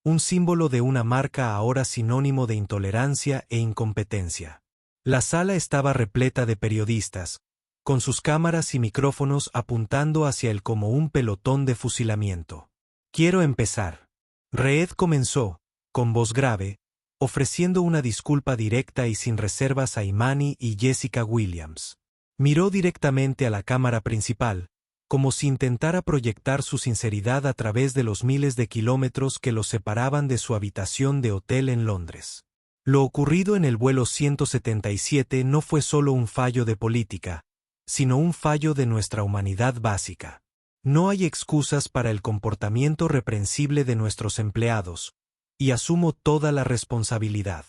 un símbolo de una marca ahora sinónimo de intolerancia e incompetencia. La sala estaba repleta de periodistas, con sus cámaras y micrófonos apuntando hacia él como un pelotón de fusilamiento. Quiero empezar. Reed comenzó, con voz grave, ofreciendo una disculpa directa y sin reservas a Imani y Jessica Williams. Miró directamente a la cámara principal, como si intentara proyectar su sinceridad a través de los miles de kilómetros que los separaban de su habitación de hotel en Londres. Lo ocurrido en el vuelo 177 no fue solo un fallo de política, sino un fallo de nuestra humanidad básica. No hay excusas para el comportamiento reprensible de nuestros empleados, y asumo toda la responsabilidad.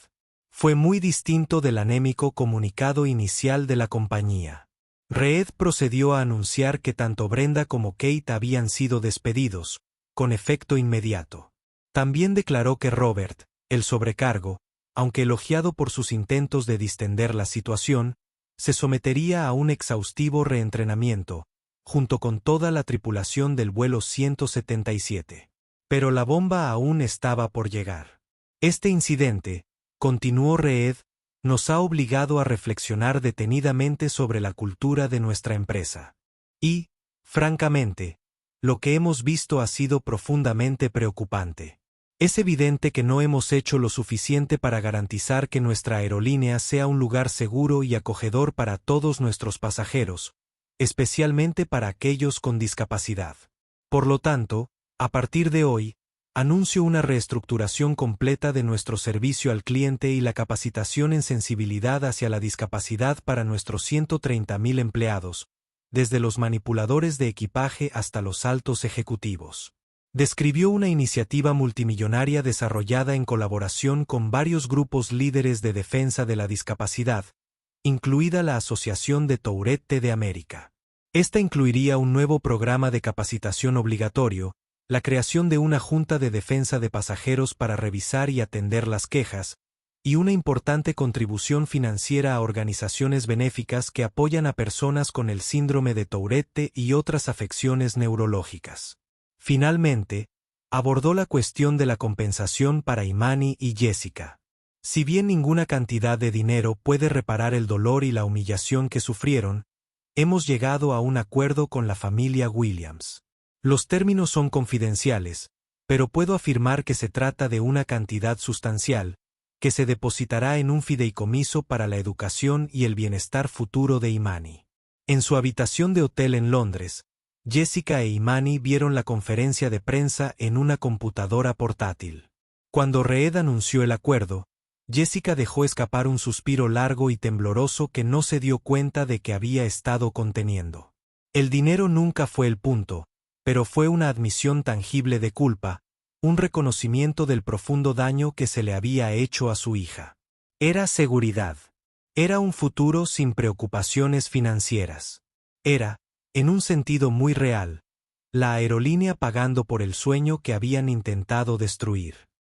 Fue muy distinto del anémico comunicado inicial de la compañía. Reed procedió a anunciar que tanto Brenda como Kate habían sido despedidos, con efecto inmediato. También declaró que Robert, el sobrecargo, aunque elogiado por sus intentos de distender la situación, se sometería a un exhaustivo reentrenamiento, junto con toda la tripulación del vuelo 177. Pero la bomba aún estaba por llegar. Este incidente, continuó Reed, nos ha obligado a reflexionar detenidamente sobre la cultura de nuestra empresa. Y, francamente, lo que hemos visto ha sido profundamente preocupante. Es evidente que no hemos hecho lo suficiente para garantizar que nuestra aerolínea sea un lugar seguro y acogedor para todos nuestros pasajeros, especialmente para aquellos con discapacidad. Por lo tanto, a partir de hoy, anuncio una reestructuración completa de nuestro servicio al cliente y la capacitación en sensibilidad hacia la discapacidad para nuestros 130.000 empleados, desde los manipuladores de equipaje hasta los altos ejecutivos. Describió una iniciativa multimillonaria desarrollada en colaboración con varios grupos líderes de defensa de la discapacidad, incluida la Asociación de Tourette de América. Esta incluiría un nuevo programa de capacitación obligatorio, la creación de una junta de defensa de pasajeros para revisar y atender las quejas, y una importante contribución financiera a organizaciones benéficas que apoyan a personas con el síndrome de Tourette y otras afecciones neurológicas. Finalmente, abordó la cuestión de la compensación para Imani y Jessica. Si bien ninguna cantidad de dinero puede reparar el dolor y la humillación que sufrieron, hemos llegado a un acuerdo con la familia Williams. Los términos son confidenciales, pero puedo afirmar que se trata de una cantidad sustancial, que se depositará en un fideicomiso para la educación y el bienestar futuro de Imani. En su habitación de hotel en Londres, Jessica e Imani vieron la conferencia de prensa en una computadora portátil. Cuando Reed anunció el acuerdo, Jessica dejó escapar un suspiro largo y tembloroso que no se dio cuenta de que había estado conteniendo. El dinero nunca fue el punto, pero fue una admisión tangible de culpa, un reconocimiento del profundo daño que se le había hecho a su hija. Era seguridad. Era un futuro sin preocupaciones financieras. Era, en un sentido muy real, la aerolínea pagando por el sueño que habían intentado destruir.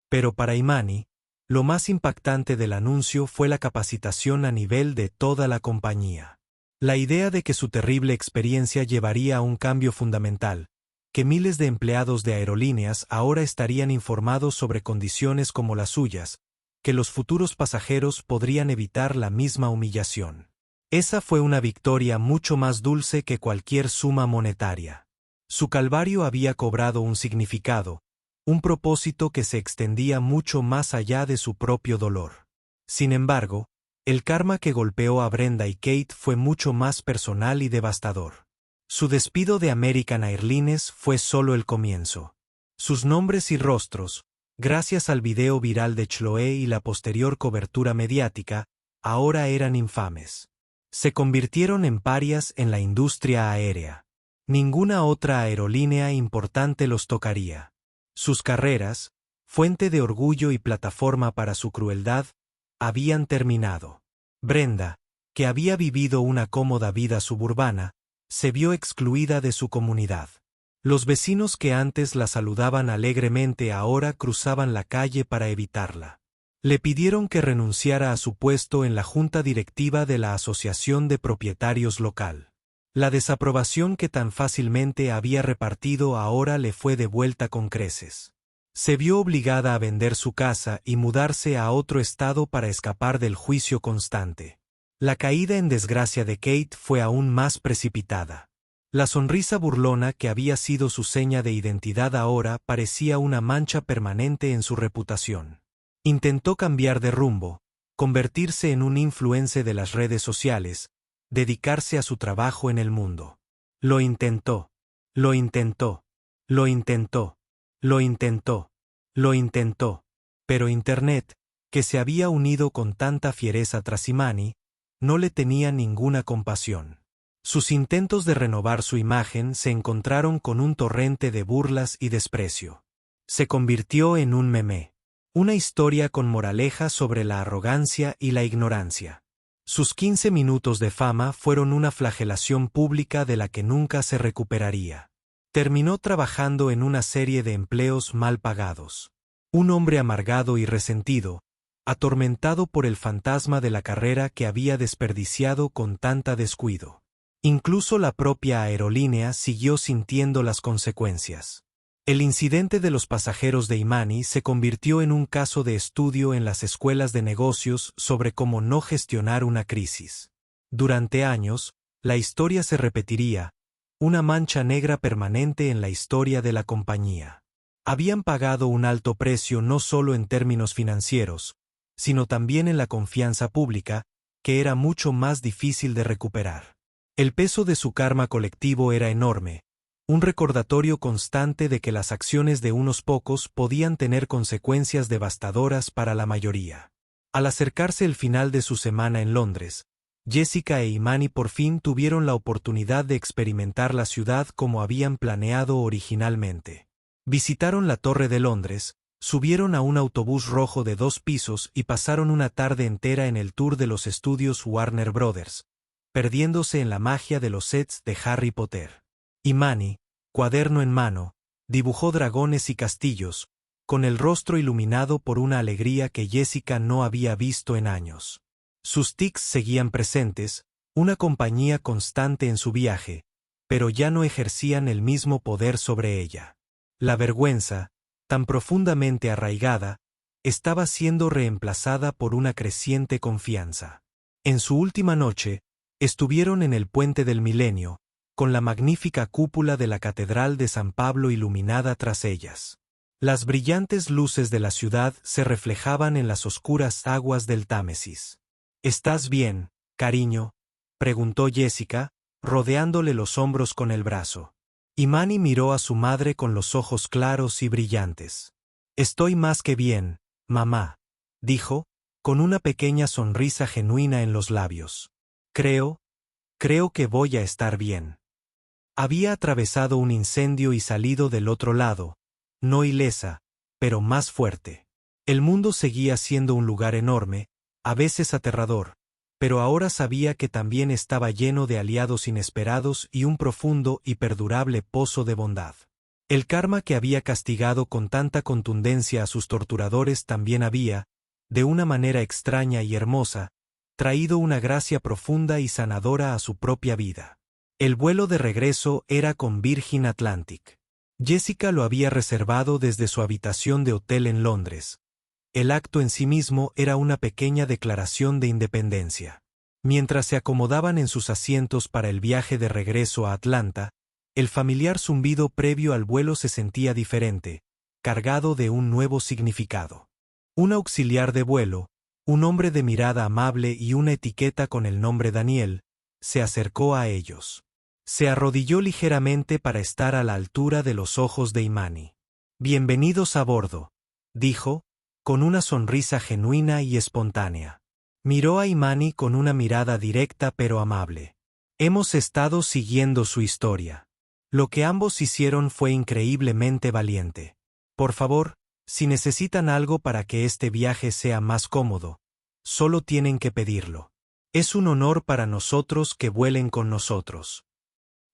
Pero para Imani, lo más impactante del anuncio fue la capacitación a nivel de toda la compañía. La idea de que su terrible experiencia llevaría a un cambio fundamental, que miles de empleados de aerolíneas ahora estarían informados sobre condiciones como las suyas, que los futuros pasajeros podrían evitar la misma humillación. Esa fue una victoria mucho más dulce que cualquier suma monetaria. Su calvario había cobrado un significado, un propósito que se extendía mucho más allá de su propio dolor. Sin embargo, el karma que golpeó a Brenda y Kate fue mucho más personal y devastador. Su despido de American Airlines fue solo el comienzo. Sus nombres y rostros, gracias al video viral de Chloe y la posterior cobertura mediática, ahora eran infames. Se convirtieron en parias en la industria aérea. Ninguna otra aerolínea importante los tocaría. Sus carreras, fuente de orgullo y plataforma para su crueldad, habían terminado. Brenda, que había vivido una cómoda vida suburbana, se vio excluida de su comunidad. Los vecinos que antes la saludaban alegremente ahora cruzaban la calle para evitarla. Le pidieron que renunciara a su puesto en la junta directiva de la Asociación de Propietarios local. La desaprobación que tan fácilmente había repartido ahora le fue devuelta con creces. Se vio obligada a vender su casa y mudarse a otro estado para escapar del juicio constante. La caída en desgracia de Kate fue aún más precipitada. La sonrisa burlona que había sido su seña de identidad ahora parecía una mancha permanente en su reputación. Intentó cambiar de rumbo, convertirse en un influencer de las redes sociales, dedicarse a su trabajo en el mundo. Lo intentó, lo intentó, lo intentó, lo intentó, lo intentó, pero Internet, que se había unido con tanta fiereza tras Imani, no le tenía ninguna compasión. Sus intentos de renovar su imagen se encontraron con un torrente de burlas y desprecio. Se convirtió en un meme. Una historia con moraleja sobre la arrogancia y la ignorancia. Sus 15 minutos de fama fueron una flagelación pública de la que nunca se recuperaría. Terminó trabajando en una serie de empleos mal pagados. Un hombre amargado y resentido, atormentado por el fantasma de la carrera que había desperdiciado con tanta descuido. Incluso la propia aerolínea siguió sintiendo las consecuencias. El incidente de los pasajeros de Imani se convirtió en un caso de estudio en las escuelas de negocios sobre cómo no gestionar una crisis. Durante años, la historia se repetiría, una mancha negra permanente en la historia de la compañía. Habían pagado un alto precio no solo en términos financieros, sino también en la confianza pública, que era mucho más difícil de recuperar. El peso de su karma colectivo era enorme, un recordatorio constante de que las acciones de unos pocos podían tener consecuencias devastadoras para la mayoría. Al acercarse el final de su semana en Londres, Jessica e Imani por fin tuvieron la oportunidad de experimentar la ciudad como habían planeado originalmente. Visitaron la Torre de Londres, subieron a un autobús rojo de 2 pisos y pasaron una tarde entera en el tour de los estudios Warner Brothers, perdiéndose en la magia de los sets de Harry Potter. Imani, cuaderno en mano, dibujó dragones y castillos, con el rostro iluminado por una alegría que Jessica no había visto en años. Sus tics seguían presentes, una compañía constante en su viaje, pero ya no ejercían el mismo poder sobre ella. La vergüenza, tan profundamente arraigada, estaba siendo reemplazada por una creciente confianza. En su última noche, estuvieron en el Puente del Milenio, con la magnífica cúpula de la Catedral de San Pablo iluminada tras ellas. Las brillantes luces de la ciudad se reflejaban en las oscuras aguas del Támesis. «¿Estás bien, cariño?», preguntó Jessica, rodeándole los hombros con el brazo. Imani miró a su madre con los ojos claros y brillantes. «Estoy más que bien, mamá», dijo, con una pequeña sonrisa genuina en los labios. Creo que voy a estar bien». Había atravesado un incendio y salido del otro lado, no ilesa, pero más fuerte. El mundo seguía siendo un lugar enorme, a veces aterrador, pero ahora sabía que también estaba lleno de aliados inesperados y un profundo y perdurable pozo de bondad. El karma que había castigado con tanta contundencia a sus torturadores también había, de una manera extraña y hermosa, traído una gracia profunda y sanadora a su propia vida. El vuelo de regreso era con Virgin Atlantic. Jessica lo había reservado desde su habitación de hotel en Londres. El acto en sí mismo era una pequeña declaración de independencia. Mientras se acomodaban en sus asientos para el viaje de regreso a Atlanta, el familiar zumbido previo al vuelo se sentía diferente, cargado de un nuevo significado. Un auxiliar de vuelo, un hombre de mirada amable y una etiqueta con el nombre Daniel, se acercó a ellos. Se arrodilló ligeramente para estar a la altura de los ojos de Imani. «Bienvenidos a bordo», dijo, con una sonrisa genuina y espontánea. Miró a Imani con una mirada directa pero amable. «Hemos estado siguiendo su historia. Lo que ambos hicieron fue increíblemente valiente. Por favor, si necesitan algo para que este viaje sea más cómodo, solo tienen que pedirlo. Es un honor para nosotros que vuelen con nosotros».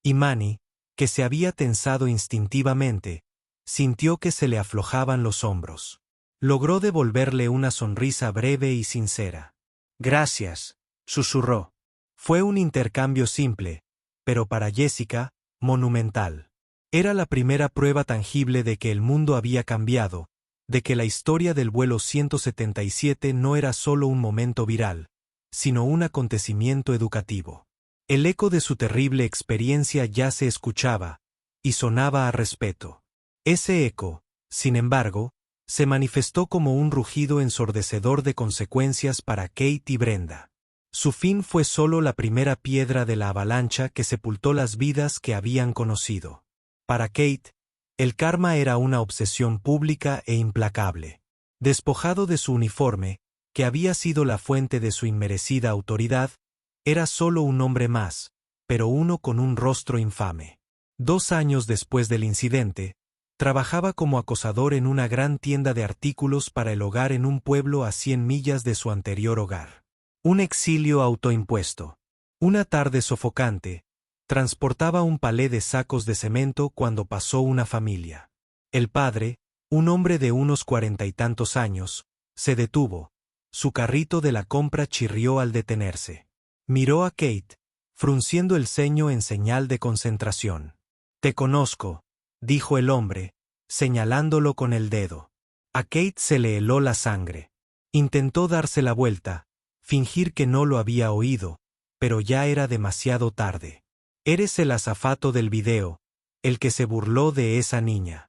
Imani, que se había tensado instintivamente, sintió que se le aflojaban los hombros. Logró devolverle una sonrisa breve y sincera. «Gracias», susurró. Fue un intercambio simple, pero para Jessica, monumental. Era la primera prueba tangible de que el mundo había cambiado, de que la historia del vuelo 177 no era solo un momento viral, sino un acontecimiento educativo. El eco de su terrible experiencia ya se escuchaba, y sonaba a respeto. Ese eco, sin embargo, se manifestó como un rugido ensordecedor de consecuencias para Kate y Brenda. Su fin fue solo la primera piedra de la avalancha que sepultó las vidas que habían conocido. Para Kate, el karma era una obsesión pública e implacable. Despojado de su uniforme, que había sido la fuente de su inmerecida autoridad, era solo un hombre más, pero uno con un rostro infame. 2 años después del incidente, trabajaba como acosador en una gran tienda de artículos para el hogar en un pueblo a 100 millas de su anterior hogar. Un exilio autoimpuesto. Una tarde sofocante, transportaba un palé de sacos de cemento cuando pasó una familia. El padre, un hombre de unos 40 y tantos años, se detuvo. Su carrito de la compra chirrió al detenerse. Miró a Kate, frunciendo el ceño en señal de concentración. «Te conozco», dijo el hombre, señalándolo con el dedo. A Kate se le heló la sangre. Intentó darse la vuelta, fingir que no lo había oído, pero ya era demasiado tarde. «Eres el azafato del video, el que se burló de esa niña».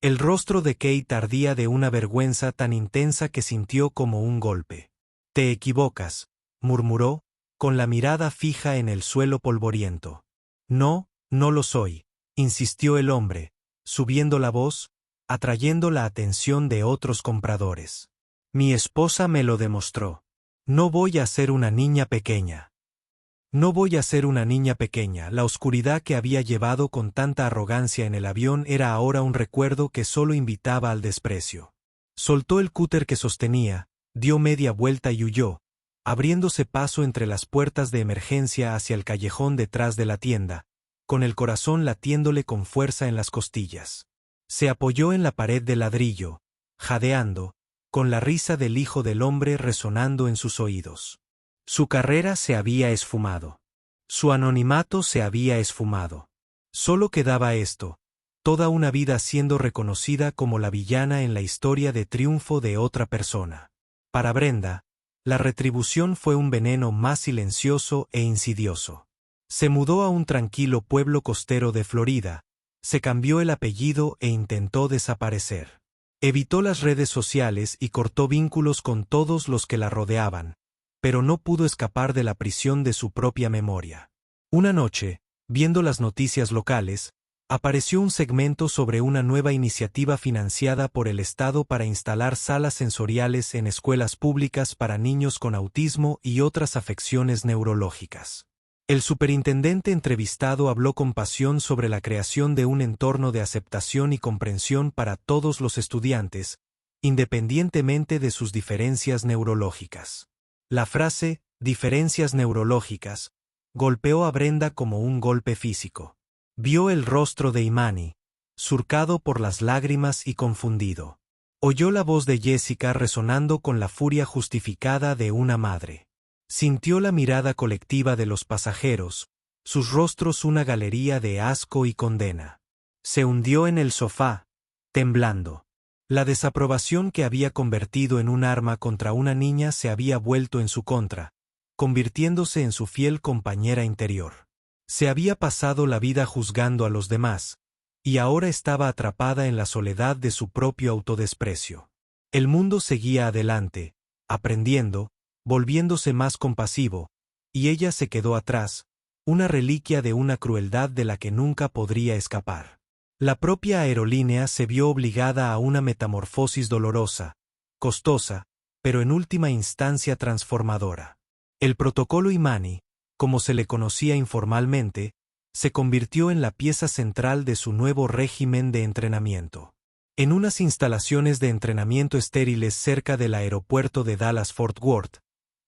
El rostro de Kate ardía de una vergüenza tan intensa que sintió como un golpe. «Te equivocas», murmuró, con la mirada fija en el suelo polvoriento. «No, no lo soy», insistió el hombre, subiendo la voz, atrayendo la atención de otros compradores. «Mi esposa me lo demostró. No voy a ser una niña pequeña». No voy a ser una niña pequeña. La oscuridad que había llevado con tanta arrogancia en el avión era ahora un recuerdo que solo invitaba al desprecio. Soltó el cúter que sostenía, dio media vuelta y huyó, abriéndose paso entre las puertas de emergencia hacia el callejón detrás de la tienda, con el corazón latiéndole con fuerza en las costillas. Se apoyó en la pared de ladrillo, jadeando, con la risa del hijo del hombre resonando en sus oídos. Su carrera se había esfumado. Su anonimato se había esfumado. Solo quedaba esto, toda una vida siendo reconocida como la villana en la historia de triunfo de otra persona. Para Brenda, la retribución fue un veneno más silencioso e insidioso. Se mudó a un tranquilo pueblo costero de Florida, se cambió el apellido e intentó desaparecer. Evitó las redes sociales y cortó vínculos con todos los que la rodeaban, pero no pudo escapar de la prisión de su propia memoria. Una noche, viendo las noticias locales, apareció un segmento sobre una nueva iniciativa financiada por el Estado para instalar salas sensoriales en escuelas públicas para niños con autismo y otras afecciones neurológicas. El superintendente entrevistado habló con pasión sobre la creación de un entorno de aceptación y comprensión para todos los estudiantes, independientemente de sus diferencias neurológicas. La frase, diferencias neurológicas, golpeó a Brenda como un golpe físico. Vio el rostro de Imani, surcado por las lágrimas y confundido. Oyó la voz de Jessica resonando con la furia justificada de una madre. Sintió la mirada colectiva de los pasajeros, sus rostros una galería de asco y condena. Se hundió en el sofá, temblando. La desaprobación que había convertido en un arma contra una niña se había vuelto en su contra, convirtiéndose en su fiel compañera interior. Se había pasado la vida juzgando a los demás, y ahora estaba atrapada en la soledad de su propio autodesprecio. El mundo seguía adelante, aprendiendo, volviéndose más compasivo, y ella se quedó atrás, una reliquia de una crueldad de la que nunca podría escapar. La propia aerolínea se vio obligada a una metamorfosis dolorosa, costosa, pero en última instancia transformadora. El protocolo Imani, como se le conocía informalmente, se convirtió en la pieza central de su nuevo régimen de entrenamiento. En unas instalaciones de entrenamiento estériles cerca del aeropuerto de Dallas-Fort Worth,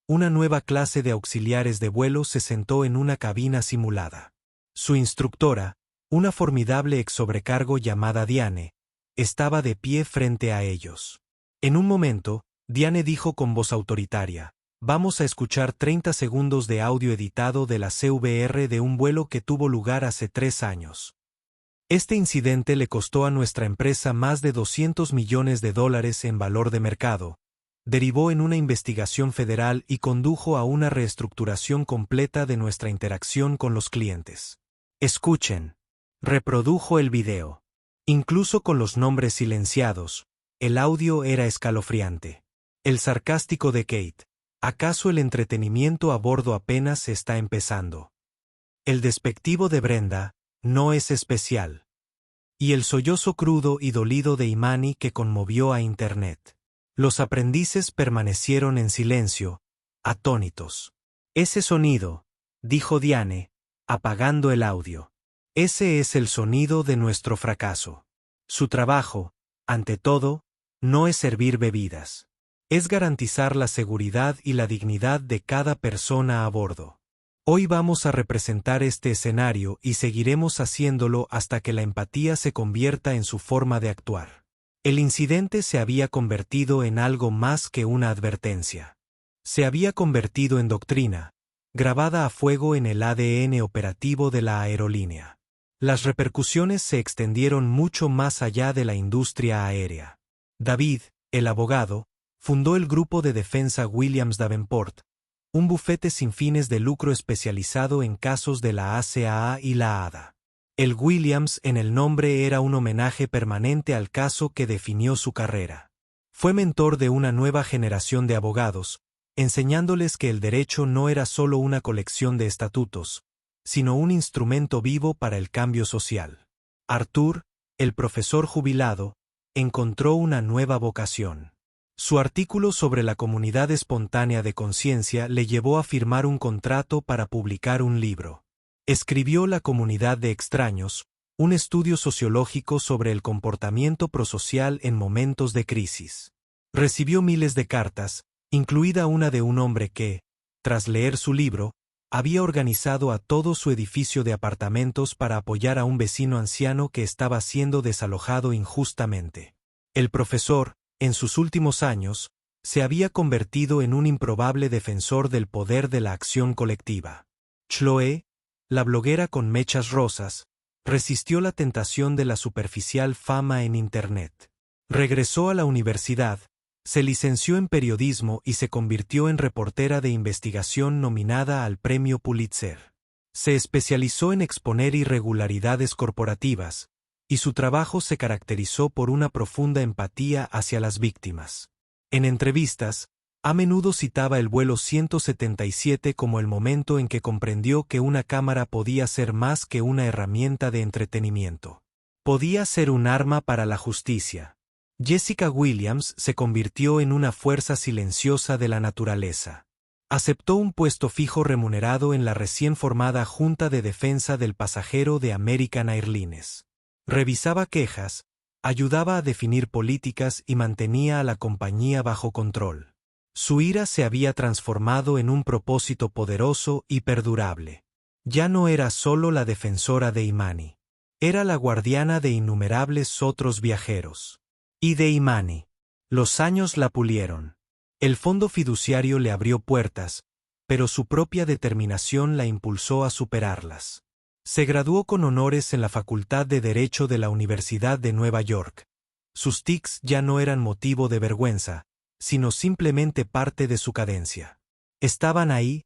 una nueva clase de auxiliares de vuelo se sentó en una cabina simulada. Su instructora, una formidable exsobrecargo llamada Diane, estaba de pie frente a ellos. En un momento, Diane dijo con voz autoritaria: «Vamos a escuchar 30 segundos de audio editado de la CVR de un vuelo que tuvo lugar hace 3 años. Este incidente le costó a nuestra empresa más de $200 millones en valor de mercado, derivó en una investigación federal y condujo a una reestructuración completa de nuestra interacción con los clientes. Escuchen». Reprodujo el video. Incluso con los nombres silenciados, el audio era escalofriante. El sarcástico de Kate: «¿Acaso el entretenimiento a bordo apenas está empezando?». El despectivo de Brenda: «No es especial». Y el sollozo crudo y dolido de Imani que conmovió a Internet. Los aprendices permanecieron en silencio, atónitos. Ese sonido, dijo Diane, apagando el audio. Ese es el sonido de nuestro fracaso. Su trabajo, ante todo, no es servir bebidas. Es garantizar la seguridad y la dignidad de cada persona a bordo. Hoy vamos a representar este escenario y seguiremos haciéndolo hasta que la empatía se convierta en su forma de actuar. El incidente se había convertido en algo más que una advertencia. Se había convertido en doctrina, grabada a fuego en el ADN operativo de la aerolínea. Las repercusiones se extendieron mucho más allá de la industria aérea. David, el abogado, fundó el grupo de defensa Williams Davenport, un bufete sin fines de lucro especializado en casos de la ACAA y la ADA. El Williams en el nombre era un homenaje permanente al caso que definió su carrera. Fue mentor de una nueva generación de abogados, enseñándoles que el derecho no era solo una colección de estatutos, sino un instrumento vivo para el cambio social. Arthur, el profesor jubilado, encontró una nueva vocación. Su artículo sobre la comunidad espontánea de conciencia le llevó a firmar un contrato para publicar un libro. Escribió La comunidad de extraños, un estudio sociológico sobre el comportamiento prosocial en momentos de crisis. Recibió miles de cartas, incluida una de un hombre que, tras leer su libro, había organizado a todo su edificio de apartamentos para apoyar a un vecino anciano que estaba siendo desalojado injustamente. El profesor, en sus últimos años, se había convertido en un improbable defensor del poder de la acción colectiva. Chloe, la bloguera con mechas rosas, resistió la tentación de la superficial fama en Internet. Regresó a la universidad, se licenció en periodismo y se convirtió en reportera de investigación nominada al Premio Pulitzer. Se especializó en exponer irregularidades corporativas, y su trabajo se caracterizó por una profunda empatía hacia las víctimas. En entrevistas, a menudo citaba el vuelo 177 como el momento en que comprendió que una cámara podía ser más que una herramienta de entretenimiento. Podía ser un arma para la justicia. Jessica Williams se convirtió en una fuerza silenciosa de la naturaleza. Aceptó un puesto fijo remunerado en la recién formada Junta de Defensa del Pasajero de American Airlines. Revisaba quejas, ayudaba a definir políticas y mantenía a la compañía bajo control. Su ira se había transformado en un propósito poderoso y perdurable. Ya no era solo la defensora de Imani. Era la guardiana de innumerables otros viajeros. Y de Imani. Los años la pulieron. El fondo fiduciario le abrió puertas, pero su propia determinación la impulsó a superarlas. Se graduó con honores en la Facultad de Derecho de la Universidad de Nueva York. Sus tics ya no eran motivo de vergüenza, sino simplemente parte de su cadencia. Estaban ahí,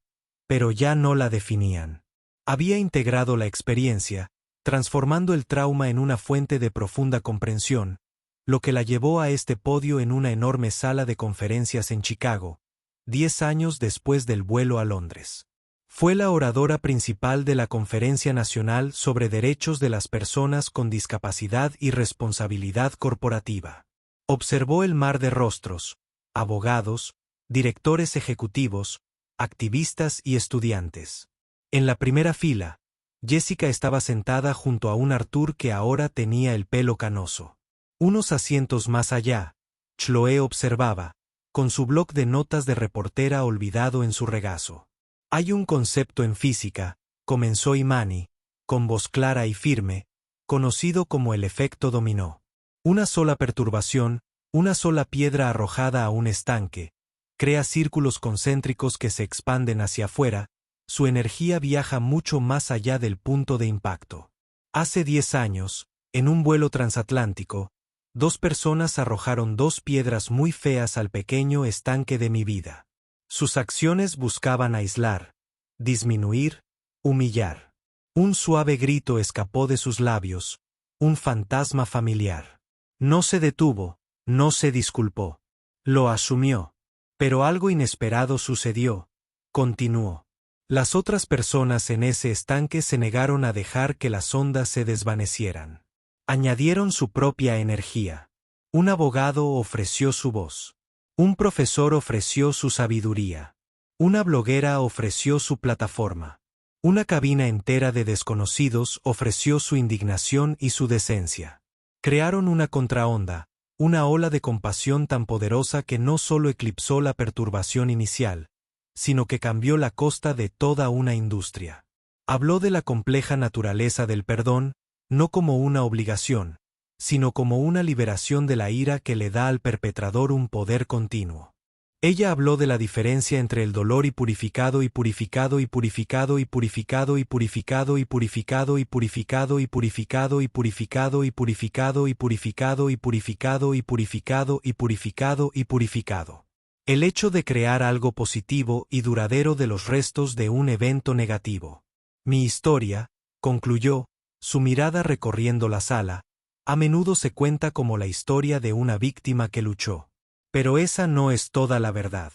pero ya no la definían. Había integrado la experiencia, transformando el trauma en una fuente de profunda comprensión, lo que la llevó a este podio en una enorme sala de conferencias en Chicago, 10 años después del vuelo a Londres. Fue la oradora principal de la Conferencia Nacional sobre Derechos de las Personas con Discapacidad y Responsabilidad Corporativa. Observó el mar de rostros, abogados, directores ejecutivos, activistas y estudiantes. En la primera fila, Jessica estaba sentada junto a un Arthur que ahora tenía el pelo canoso. Unos asientos más allá, Chloe observaba, con su bloc de notas de reportera olvidado en su regazo. Hay un concepto en física, comenzó Imani, con voz clara y firme, conocido como el efecto dominó. Una sola perturbación, una sola piedra arrojada a un estanque, crea círculos concéntricos que se expanden hacia afuera, su energía viaja mucho más allá del punto de impacto. Hace 10 años, en un vuelo transatlántico, 2 personas arrojaron 2 piedras muy feas al pequeño estanque de mi vida. Sus acciones buscaban aislar, disminuir, humillar. Un suave grito escapó de sus labios, un fantasma familiar. No se detuvo, no se disculpó. Lo asumió. Pero algo inesperado sucedió. Continuó. Las otras personas en ese estanque se negaron a dejar que las ondas se desvanecieran. Añadieron su propia energía. Un abogado ofreció su voz. Un profesor ofreció su sabiduría. Una bloguera ofreció su plataforma. Una cabina entera de desconocidos ofreció su indignación y su decencia. Crearon una contraonda, una ola de compasión tan poderosa que no solo eclipsó la perturbación inicial, sino que cambió la costa de toda una industria. Habló de la compleja naturaleza del perdón, no como una obligación, sino como una liberación de la ira que le da al perpetrador un poder continuo. Ella habló de la diferencia entre el dolor y purificado y purificado y purificado y purificado y purificado y purificado y purificado y purificado y purificado y purificado y purificado y purificado y purificado y purificado y purificado. El hecho de crear algo positivo y duradero de los restos de un evento negativo. Mi historia, concluyó, su mirada recorriendo la sala, a menudo se cuenta como la historia de una víctima que luchó. Pero esa no es toda la verdad.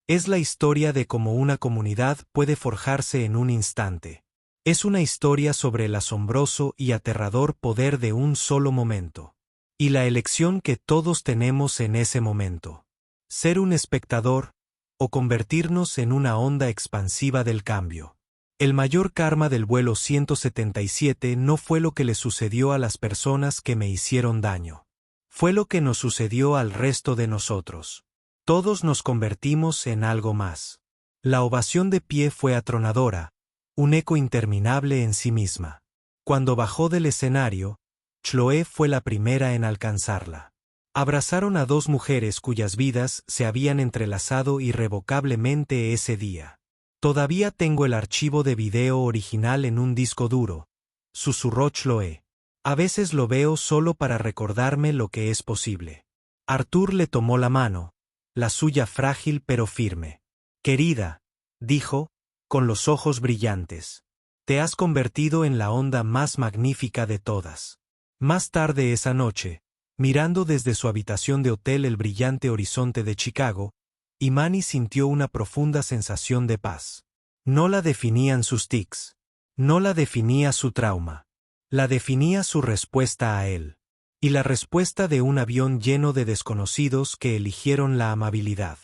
Es la historia de cómo una comunidad puede forjarse en un instante. Es una historia sobre el asombroso y aterrador poder de un solo momento. Y la elección que todos tenemos en ese momento. Ser un espectador, o convertirnos en una onda expansiva del cambio. El mayor karma del vuelo 177 no fue lo que le sucedió a las personas que me hicieron daño. Fue lo que nos sucedió al resto de nosotros. Todos nos convertimos en algo más. La ovación de pie fue atronadora, un eco interminable en sí misma. Cuando bajó del escenario, Chloé fue la primera en alcanzarla. Abrazaron a dos mujeres cuyas vidas se habían entrelazado irrevocablemente ese día. Todavía tengo el archivo de video original en un disco duro, susurró Chloé. A veces lo veo solo para recordarme lo que es posible. Arthur le tomó la mano, la suya frágil pero firme. Querida, dijo, con los ojos brillantes, te has convertido en la onda más magnífica de todas. Más tarde esa noche, mirando desde su habitación de hotel el brillante horizonte de Chicago, Imani sintió una profunda sensación de paz. No la definían sus tics. No la definía su trauma. La definía su respuesta a él. Y la respuesta de un avión lleno de desconocidos que eligieron la amabilidad.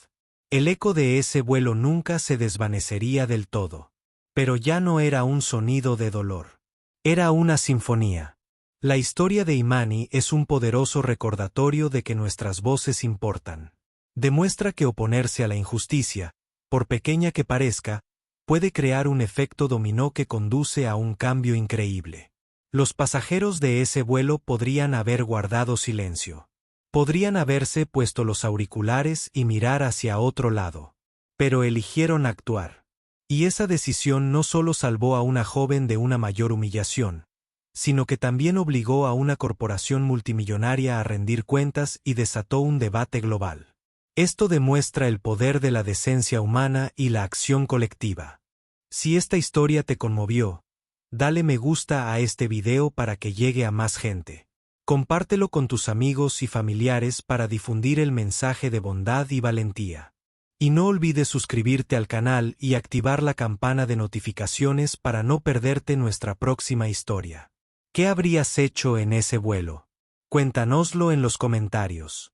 El eco de ese vuelo nunca se desvanecería del todo. Pero ya no era un sonido de dolor. Era una sinfonía. La historia de Imani es un poderoso recordatorio de que nuestras voces importan. Demuestra que oponerse a la injusticia, por pequeña que parezca, puede crear un efecto dominó que conduce a un cambio increíble. Los pasajeros de ese vuelo podrían haber guardado silencio. Podrían haberse puesto los auriculares y mirar hacia otro lado. Pero eligieron actuar. Y esa decisión no solo salvó a una joven de una mayor humillación, sino que también obligó a una corporación multimillonaria a rendir cuentas y desató un debate global. Esto demuestra el poder de la decencia humana y la acción colectiva. Si esta historia te conmovió, dale me gusta a este video para que llegue a más gente. Compártelo con tus amigos y familiares para difundir el mensaje de bondad y valentía. Y no olvides suscribirte al canal y activar la campana de notificaciones para no perderte nuestra próxima historia. ¿Qué habrías hecho en ese vuelo? Cuéntanoslo en los comentarios.